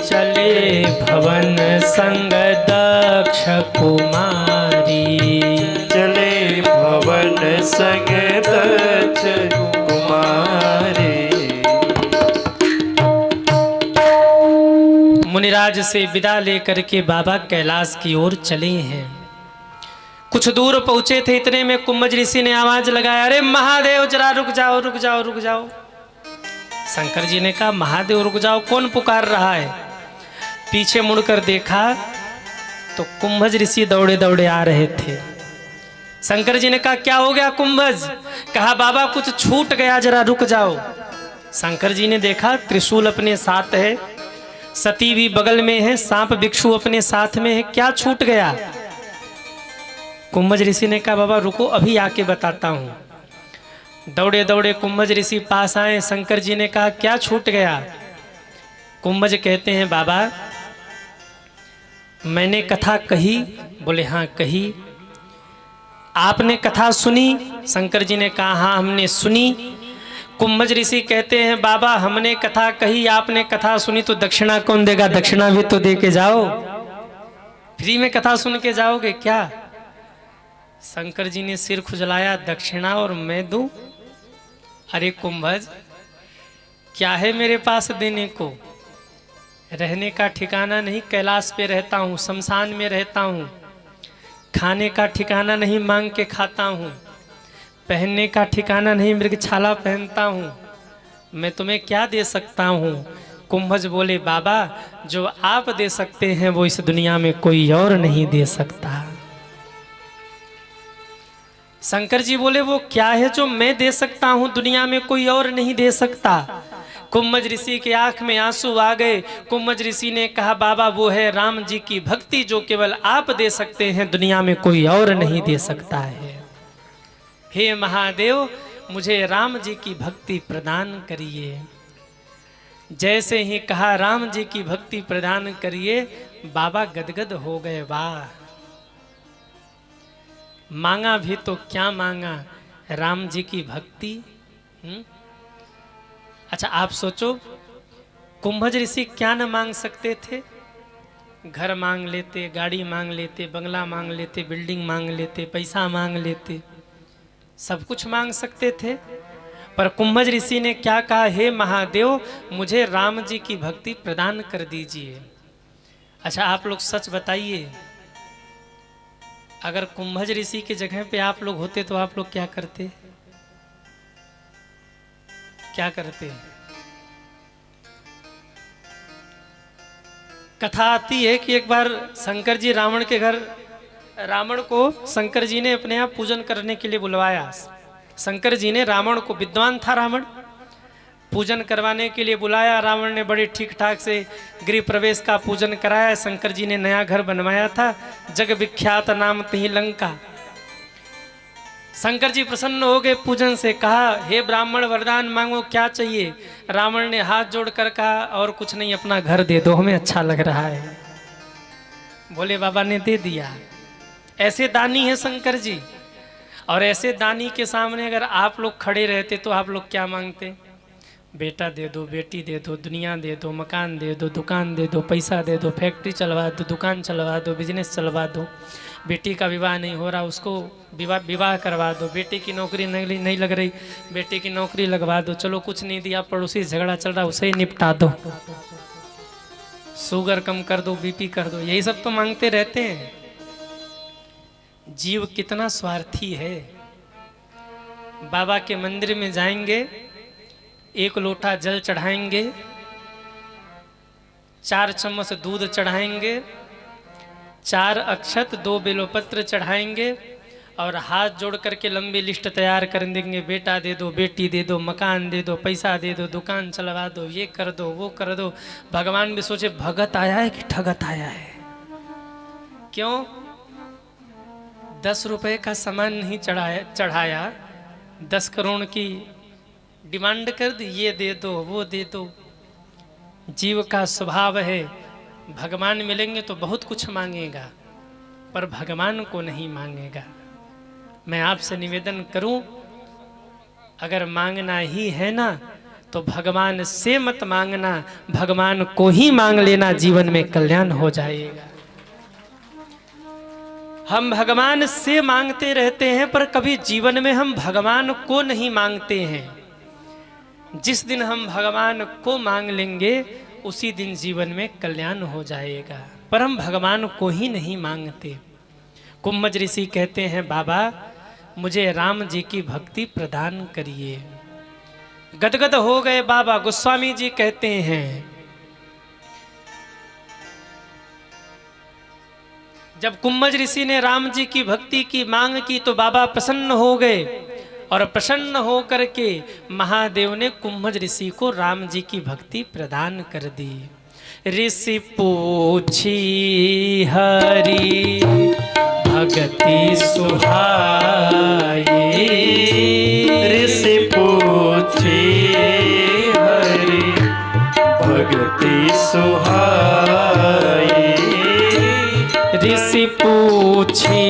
चले भवन संग दक्ष कुमारी। चले भवन संग दक्ष कुमारी। मुनिराज से विदा लेकर के बाबा कैलाश की ओर चले हैं। कुछ दूर पहुंचे थे, इतने में कुंभज ऋषि ने आवाज लगाया, अरे महादेव जरा रुक जाओ रुक जाओ रुक जाओ। शंकर जी ने कहा महादेव रुक जाओ, कौन पुकार रहा है? पीछे मुड़कर देखा तो कुंभज ऋषि दौड़े दौड़े आ रहे थे। शंकर जी ने कहा क्या हो गया कुंभज? कहा बाबा कुछ छूट गया, जरा रुक जाओ। शंकर जी ने देखा त्रिशूल अपने साथ है, सती भी बगल में है, सांप भिक्षु अपने साथ में है, क्या छूट गया? कुंभज ऋषि ने कहा बाबा रुको अभी आके बताता हूं। दौड़े दौड़े कुंभज ऋषि पास आए। शंकर जी ने कहा क्या छूट गया? कुंभज कहते हैं बाबा मैंने कथा कही। बोले हाँ कही। आपने कथा सुनी? शंकर जी ने कहा हाँ हमने सुनी। कुंभज ऋषि कहते हैं बाबा हमने कथा कही, आपने कथा सुनी, तो दक्षिणा कौन देगा? दक्षिणा भी तो दे के जाओ, फ्री में कथा सुन के जाओगे क्या? शंकर जी ने सिर खुजलाया, दक्षिणा और मैं दूं? अरे कुंभज क्या है मेरे पास देने को? रहने का ठिकाना नहीं, कैलाश पे रहता हूँ, शमशान में रहता हूँ, खाने का ठिकाना नहीं, मांग के खाता हूँ, पहनने का ठिकाना नहीं, मृगछाला पहनता हूँ, मैं तुम्हें क्या दे सकता हूँ? कुंभज बोले बाबा जो आप दे सकते हैं वो इस दुनिया में कोई और नहीं दे सकता। शंकर जी बोले वो क्या है जो मैं दे सकता हूँ, दुनिया में कोई और नहीं दे सकता? कुंभज ऋषि के आंख में आंसू आ गए। कुंभज ऋषि ने कहा बाबा वो है राम जी की भक्ति जो केवल आप दे सकते हैं, दुनिया में कोई और नहीं दे सकता है। हे महादेव मुझे राम जी की भक्ति प्रदान करिए। जैसे ही कहा राम जी की भक्ति प्रदान करिए, बाबा गदगद हो गए। वाह, मांगा भी तो क्या मांगा, राम जी की भक्ति। अच्छा आप सोचो, कुंभज ऋषि क्या न मांग सकते थे? घर मांग लेते, गाड़ी मांग लेते, बंगला मांग लेते, बिल्डिंग मांग लेते, पैसा मांग लेते, सब कुछ मांग सकते थे। पर कुंभज ऋषि ने क्या कहा, हे महादेव मुझे राम जी की भक्ति प्रदान कर दीजिए। अच्छा आप लोग सच बताइए, अगर कुंभज ऋषि के जगह पे आप लोग होते तो आप लोग क्या करते? क्या करते? कथा आती है कि एक बार शंकर जी रावण के घर, रावण को शंकर जी ने अपने आप पूजन करने के लिए बुलवाया। शंकर जी ने रावण को, विद्वान था रावण, पूजन करवाने के लिए बुलाया। रावण ने बड़े ठीक ठाक से गृह प्रवेश का पूजन कराया। शंकर जी ने नया घर बनवाया था, जग विख्यात नाम तही लंका। शंकर जी प्रसन्न हो गए, पूजन से कहा, हे ब्राह्मण वरदान मांगो, क्या चाहिए? रावण ने हाथ जोड़कर कहा, और कुछ नहीं, अपना घर दे दो, हमें अच्छा लग रहा है। भोले बाबा ने दे दिया। ऐसे दानी है शंकर जी। और ऐसे दानी के सामने अगर आप लोग खड़े रहते तो आप लोग क्या मांगते? बेटा दे दो, बेटी दे दो, दुनिया दे दो, मकान दे दो, दुकान दे दो, पैसा दे दो, फैक्ट्री चलवा दो, दुकान चलवा दो, बिजनेस चलवा दो। बेटी का विवाह नहीं हो रहा, उसको विवाह करवा दो। बेटी की नौकरी नहीं लग रही, बेटी की नौकरी लगवा दो। चलो कुछ नहीं दिया, पड़ोसी झगड़ा चल रहा, उसे ही निपटा दो। शुगर कम कर दो, बीपी कर दो, यही सब तो मांगते रहते हैं। जीव कितना स्वार्थी है। बाबा के मंदिर में जाएंगे, एक लोटा जल चढ़ाएंगे, 4 चम्मच दूध चढ़ाएंगे, 4 अक्षत, 2 बेलोपत्र चढ़ाएंगे और हाथ जोड़ करके लंबी लिस्ट तैयार कर देंगे। बेटा दे दो, बेटी दे दो, मकान दे दो, पैसा दे दो, दुकान चलवा दो, ये कर दो, वो कर दो। भगवान भी सोचे भगत आया है कि ठगत आया है। क्यों? 10 रुपए का सामान नहीं चढ़ाया, 10 करोड़ की डिमांड कर दी, ये दे दो, वो दे दो। जीव का स्वभाव है, भगवान मिलेंगे तो बहुत कुछ मांगेगा, पर भगवान को नहीं मांगेगा। मैं आपसे निवेदन करूं, अगर मांगना ही है ना तो भगवान से मत मांगना, भगवान को ही मांग लेना, जीवन में कल्याण हो जाएगा। हम भगवान से मांगते रहते हैं, पर कभी जीवन में हम भगवान को नहीं मांगते हैं। जिस दिन हम भगवान को मांग लेंगे उसी दिन जीवन में कल्याण हो जाएगा, पर हम भगवान को ही नहीं मांगते। कुंभज ऋषि कहते हैं, बाबा मुझे राम जी की भक्ति प्रदान करिए। गदगद हो गए बाबा। गोस्वामी जी कहते हैं, जब कुंभज ऋषि ने राम जी की भक्ति की मांग की तो बाबा प्रसन्न हो गए, और प्रसन्न होकर के महादेव ने कुंभज ऋषि को राम जी की भक्ति प्रदान कर दी। ऋषि पूछी हरि भक्ति सुहाई, ऋषि पूछी हरि भक्ति सुहाई, ऋषि पूछी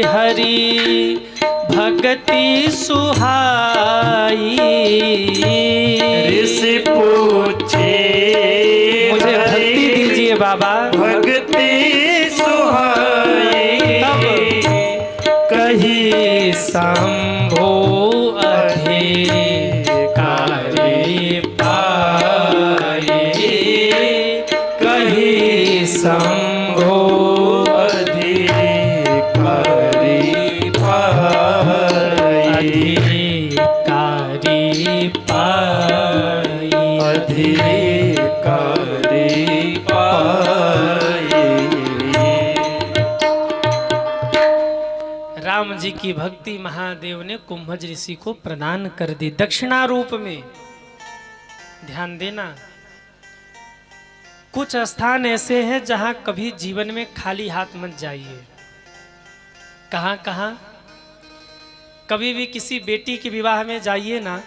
हरि भक्ति सुहाई, ऋषि पूछे मुझे भक्ति दीजिए बाबा, भक्ति सुहाई। तब कही शंभो अधिकारी पाए, कही शंभो राम जी की भक्ति महादेव ने कुंभज ऋषि को प्रदान कर दी दक्षिणा रूप में। ध्यान देना, कुछ स्थान ऐसे हैं जहां कभी जीवन में खाली हाथ मत जाइए। कहां कहां? कभी भी किसी बेटी के विवाह में जाइए ना,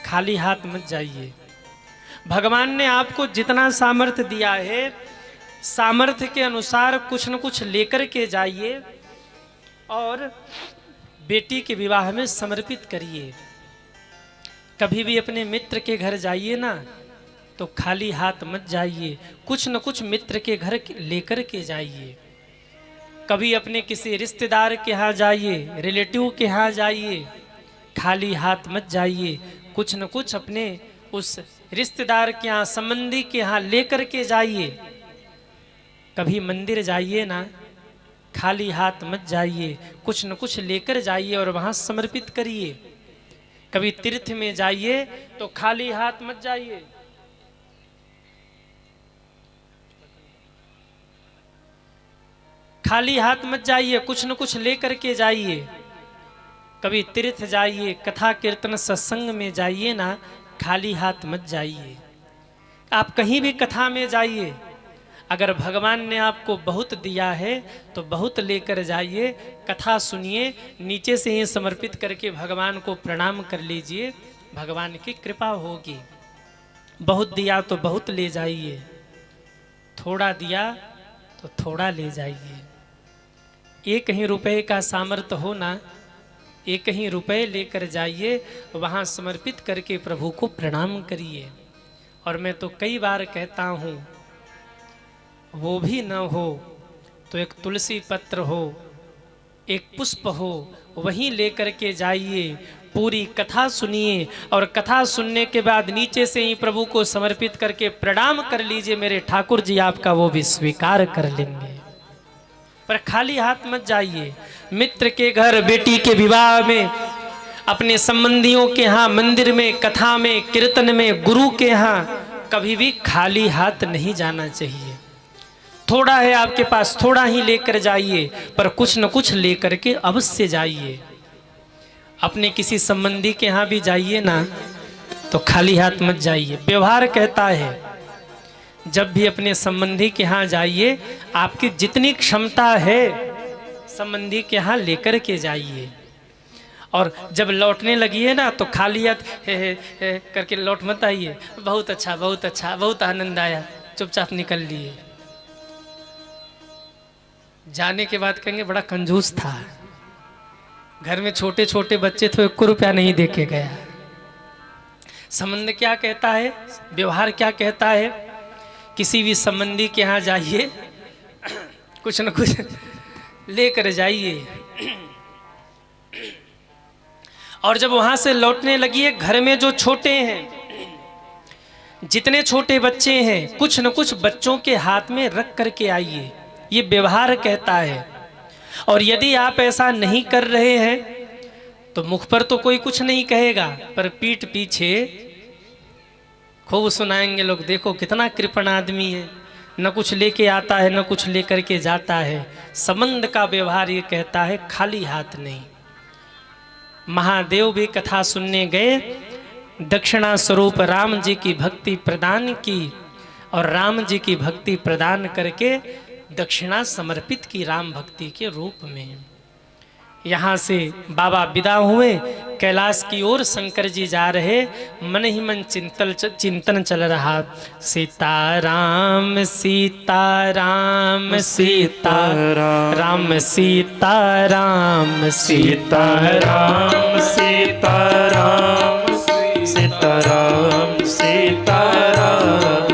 खाली हाथ मत जाइए। भगवान ने आपको जितना सामर्थ्य दिया है, सामर्थ्य के अनुसार कुछ न कुछ लेकर के जाइए और बेटी के विवाह में समर्पित करिए। कभी भी अपने मित्र के घर जाइए ना, तो खाली हाथ मत जाइए, कुछ न कुछ मित्र के घर लेकर के जाइए। कभी अपने किसी रिश्तेदार के यहाँ जाइए, रिलेटिव के यहाँ जाइए, खाली हाथ मत जाइए, कुछ न कुछ अपने उस रिश्तेदार के यहाँ, संबंधी के यहाँ लेकर के जाइए। कभी मंदिर जाइए ना, खाली हाथ मत जाइए, कुछ न कुछ लेकर जाइए और वहाँ समर्पित करिए। कभी तीर्थ में जाइए तो खाली हाथ मत जाइए। खाली हाथ मत जाइए, कुछ न कुछ लेकर के जाइए। कभी तीर्थ जाइए, कथा कीर्तन सत्संग में जाइए ना, खाली हाथ मत जाइए। आप कहीं भी कथा में जाइए, अगर भगवान ने आपको बहुत दिया है तो बहुत लेकर जाइए, कथा सुनिए, नीचे से ही समर्पित करके भगवान को प्रणाम कर लीजिए, भगवान की कृपा होगी। बहुत दिया तो बहुत ले जाइए, थोड़ा दिया तो थोड़ा ले जाइए। एक ही रुपए का सामर्थ्य हो ना, एक ही रुपए लेकर जाइए, वहाँ समर्पित करके प्रभु को प्रणाम करिए। और मैं तो कई बार कहता हूँ, वो भी न हो तो एक तुलसी पत्र हो, एक पुष्प हो, वहीं लेकर के जाइए, पूरी कथा सुनिए और कथा सुनने के बाद नीचे से ही प्रभु को समर्पित करके प्रणाम कर लीजिए, मेरे ठाकुर जी आपका वो भी स्वीकार कर लेंगे। पर खाली हाथ मत जाइए। मित्र के घर, बेटी के विवाह में, अपने संबंधियों के यहाँ, मंदिर में, कथा में, कीर्तन में, गुरु के यहाँ कभी भी खाली हाथ नहीं जाना चाहिए। थोड़ा है आपके पास, थोड़ा ही लेकर जाइए, पर कुछ न कुछ लेकर के अवश्य जाइए। अपने किसी संबंधी के यहाँ भी जाइए ना, तो खाली हाथ मत जाइए। व्यवहार कहता है, जब भी अपने संबंधी के यहाँ जाइए, आपकी जितनी क्षमता है संबंधी के यहाँ लेकर के जाइए। और जब लौटने लगिए ना, तो खाली हाथ हे करके लौट मत आइए, बहुत अच्छा, बहुत अच्छा, बहुत आनंद आया, चुपचाप निकल लिए। जाने के बाद कहेंगे बड़ा कंजूस था, घर में छोटे छोटे बच्चे थे, 1 रुपया नहीं दे के गया। संबंध क्या कहता है, व्यवहार क्या कहता है, किसी भी संबंधी के यहाँ जाइए, कुछ न कुछ लेकर जाइए। और जब वहां से लौटने लगिए, घर में जो छोटे हैं, जितने छोटे बच्चे हैं, कुछ न कुछ बच्चों के हाथ में रख करके आइए, ये व्यवहार कहता है। और यदि आप ऐसा नहीं कर रहे हैं तो मुख पर तो कोई कुछ नहीं कहेगा, पर पीठ पीछे खूब सुनाएंगे लोग, देखो कितना कृपण आदमी है, न कुछ लेके आता है न कुछ लेकर के जाता है। संबंध का व्यवहार ये कहता है खाली हाथ नहीं। महादेव भी कथा सुनने गए, दक्षिणा स्वरूप राम जी की भक्ति प्रदान की और राम जी की भक्ति प्रदान करके दक्षिणा समर्पित की राम भक्ति के रूप में। यहाँ से बाबा विदा हुए, कैलाश की ओर शंकर जी जा रहे, मन ही मन चिंतन चल रहा, सीताराम सीताराम सीताराम सीताराम सीताराम सीताराम सीताराम सीताराम,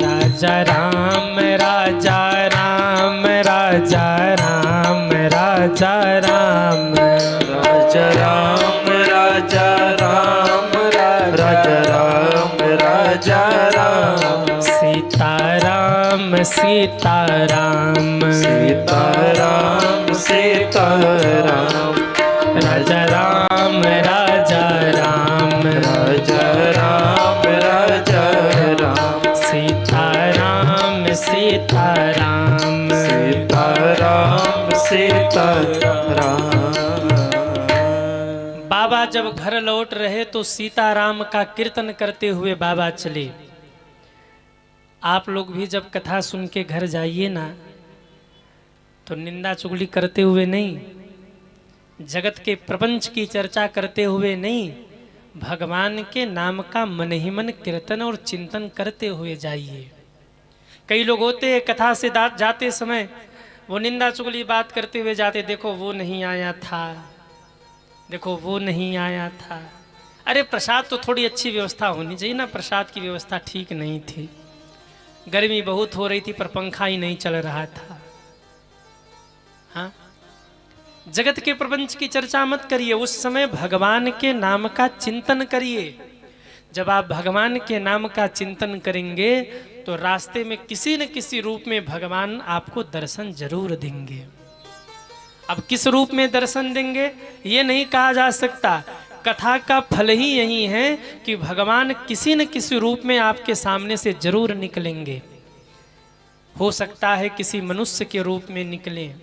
राजा राम राजा राम राजा राम राजा राम, राजा राम राजा राम राजा राम राजा राम, सीताराम सीताराम सीताराम सीताराम, राजा राम राजा राम राजा राम राजा राम, सीताराम सीताराम सीताराम सीताराम। बाबा जब घर लौट रहे तो सीताराम का कीर्तन करते हुए बाबा चले। आप लोग भी जब कथा सुन के घर जाइए ना, तो निंदा चुगली करते हुए नहीं, जगत के प्रपंच की चर्चा करते हुए नहीं, भगवान के नाम का मन ही मन कीर्तन और चिंतन करते हुए जाइए। कई लोग होते हैं कथा से जाते समय वो निंदा चुगली बात करते हुए जाते, देखो वो नहीं आया था, देखो वो नहीं आया था। अरे प्रसाद तो थोड़ी अच्छी व्यवस्था होनी चाहिए ना, प्रसाद की व्यवस्था ठीक नहीं थी, गर्मी बहुत हो रही थी पर पंखा ही नहीं चल रहा था। हाँ, जगत के प्रपंच की चर्चा मत करिए, उस समय भगवान के नाम का चिंतन करिए। जब आप भगवान के नाम का चिंतन करेंगे तो रास्ते में किसी न किसी रूप में भगवान आपको दर्शन जरूर देंगे। अब किस रूप में दर्शन देंगे ये नहीं कहा जा सकता। कथा का फल ही यही है कि भगवान किसी न किसी रूप में आपके सामने से जरूर निकलेंगे। हो सकता है किसी मनुष्य के रूप में निकलें,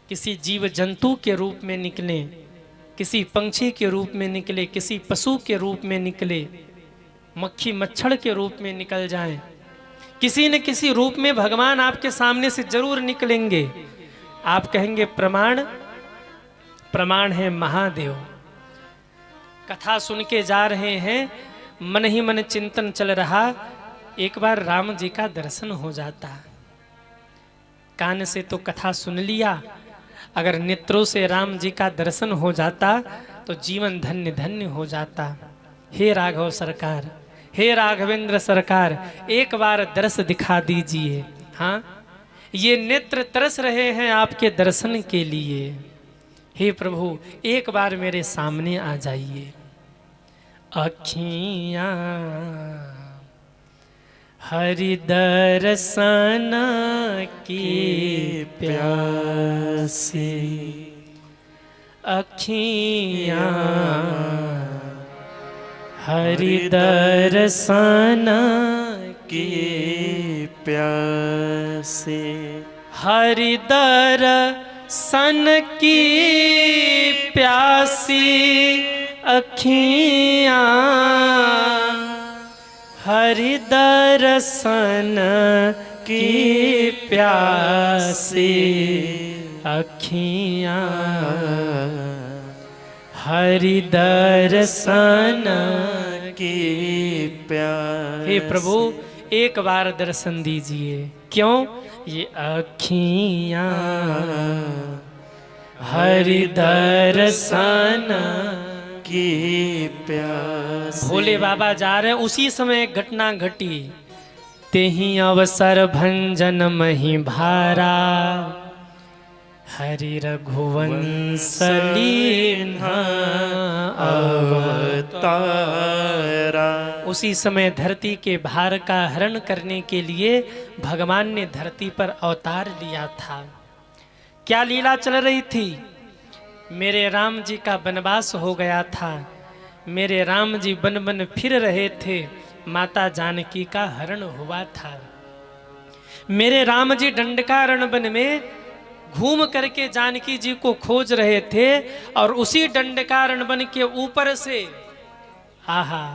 किसी जीव जंतु के रूप में निकले, किसी पंछी के रूप में निकले, किसी पशु के रूप में निकले, मक्खी मच्छर के रूप में निकल जाएं, किसी न किसी रूप में भगवान आपके सामने से जरूर निकलेंगे। आप कहेंगे प्रमाण, प्रमाण है महादेव। कथा सुन के जा रहे हैं, मन ही मन चिंतन चल रहा, एक बार राम जी का दर्शन हो जाता। कान से तो कथा सुन लिया, अगर नेत्रों से राम जी का दर्शन हो जाता तो जीवन धन्य धन्य हो जाता। हे राघव सरकार, हे राघवेंद्र सरकार, एक बार दर्श दिखा दीजिए। हाँ, ये नेत्र तरस रहे हैं आपके दर्शन के लिए। हे प्रभु, एक बार मेरे सामने आ जाइए। अखियाँ हरि दर्शन की प्यासी, अखियाँ हरि दर्शन की प्यासे, हरि दर्शन की प्यासी अखियाँ, हरि दर्शन की प्यासी अखियाँ, हरि दर्शन की प्यासे। हे प्रभु, एक बार दर्शन दीजिए। क्यों? ये अखियाँ हरि दर्शन की प्यासे। भोले बाबा जा रहे हैं, उसी समय एक घटना घटी। तेहि अवसर भंजन मही भारा, हरि रघुवंश लीन्हा अवतारा। उसी समय धरती के भार का हरण करने के लिए भगवान ने धरती पर अवतार लिया था। क्या लीला चल रही थी? मेरे राम जी का वनवास हो गया था, मेरे राम जी वन वन फिर रहे थे, माता जानकी का हरण हुआ था। मेरे राम जी दंडकारण्य वन में घूम करके जानकी जी को खोज रहे थे और उसी दंडकारण्य वन के ऊपर से आहा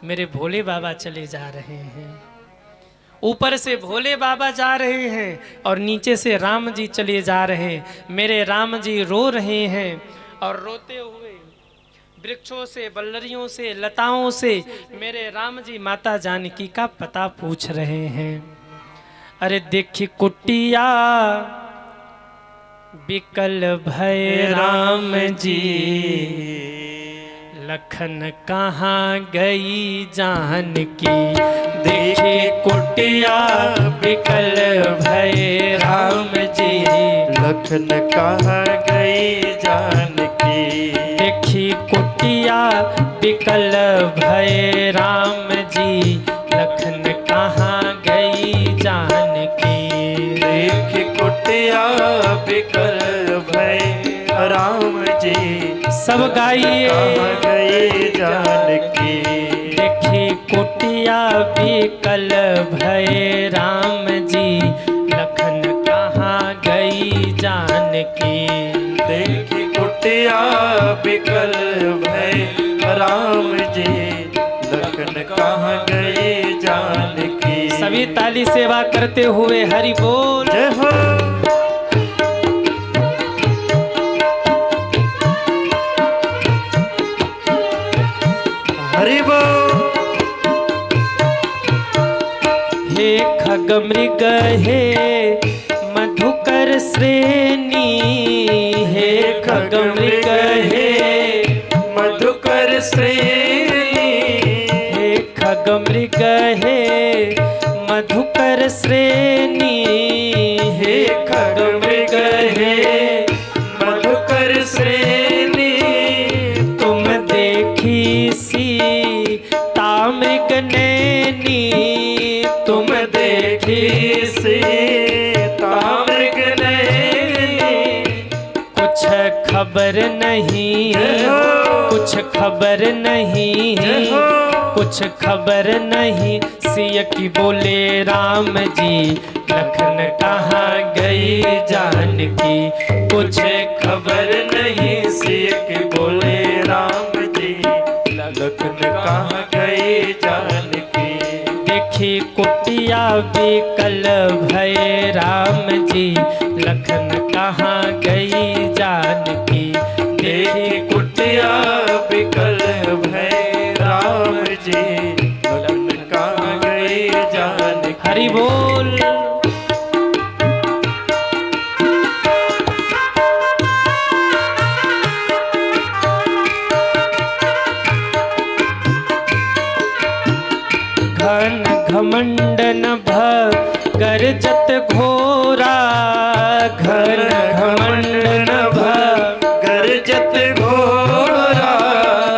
मेरे भोले बाबा चले जा रहे हैं। ऊपर से भोले बाबा जा रहे हैं और नीचे से राम जी चले जा रहे हैं। मेरे राम जी रो रहे हैं और रोते हुए वृक्षों से, बल्लरियों से, लताओं से मेरे राम जी माता जानकी का पता पूछ रहे हैं। अरे देखी कुटिया बिकल भय राम जी, लखन कहाँ गई जानकी। देखे कुटिया बिकल भय राम जी, लखन कहाँ गई जानकी। देखी कुटिया बिकल भय राम जी, लखन कहाँ गई जानकी। देखी कुटिया बिकल भय राम जी, सब गाइए कहाँ गई जानकी। देखी कुटिया बिकल भय राम जी, लखन कहाँ गई जानकी। देखी कुटिया बिकल भय राम जी, लखन कहाँ गई जानकी। सभी ताली सेवा करते हुए हरि बोल। जय हो। हरि बोल। हे खग मृग हे मधुकर श्रेणी, हे खग मृग हे मधुकर श्रेणी हे खग मृग हे मधुकर श्रेणी हे खग मृग हे मधुकर श्रेणी तुम देखी सीता मृग नैनी तुम देखी सीता मृग नैनी कुछ खबर नहीं कुछ खबर नहीं कुछ खबर नहीं सिया की बोले राम जी लखन कहाँ गई जानकी कुछ खबर नहीं सिया के बोले राम जी लखन कहाँ गए जानकी देखी कुटिया बिकल भय राम जी लखन कहाँ गई जानकी देखी कुटिया बिकल भय राम जी लखन कहाँ गए जानकी हरि बोल। घन घमंडन गर्जत घोरा घन घमंडन गर्जत घोरा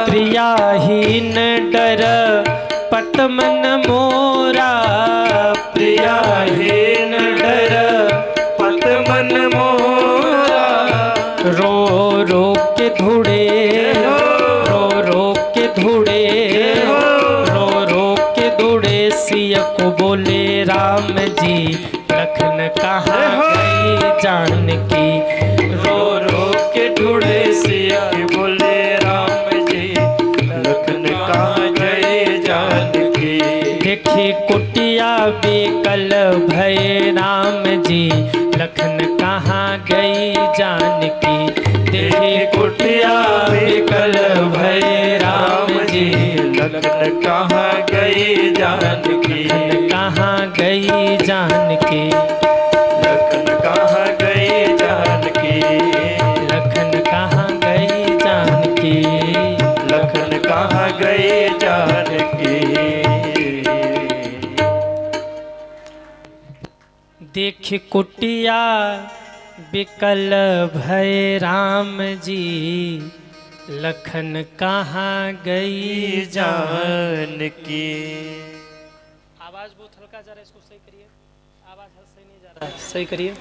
प्रियाहीन डर पतमन मोरा प्रियाहीन डर पतमन मोरा रो रो के धुड़े रो रो के धुड़े रो रो के धुड़े सिया को बोले राम जी लखन कहाँ गई जानकी रो रो के ढूंढे सिया के बोले राम जी लखन कहाँ गए जानकी देखी कुटिया बिकल भय राम जी लखन कहाँ गई जानकी देखी कुटिया बिकल भय राम जी लखन कहाँ गए जानकी कहाँ गई जानकी लखन कहाँ गए जानकी लखन कहाँ गई जानकी लखन कहाँ गए जानकी देख कुटिया बिकल भय राम जी लखन कहाँ गई जानकी आवाज बहुत हल्का जा रहा है, इसको सही करिए। आवाज सही नहीं जा रहा है, सही करिए।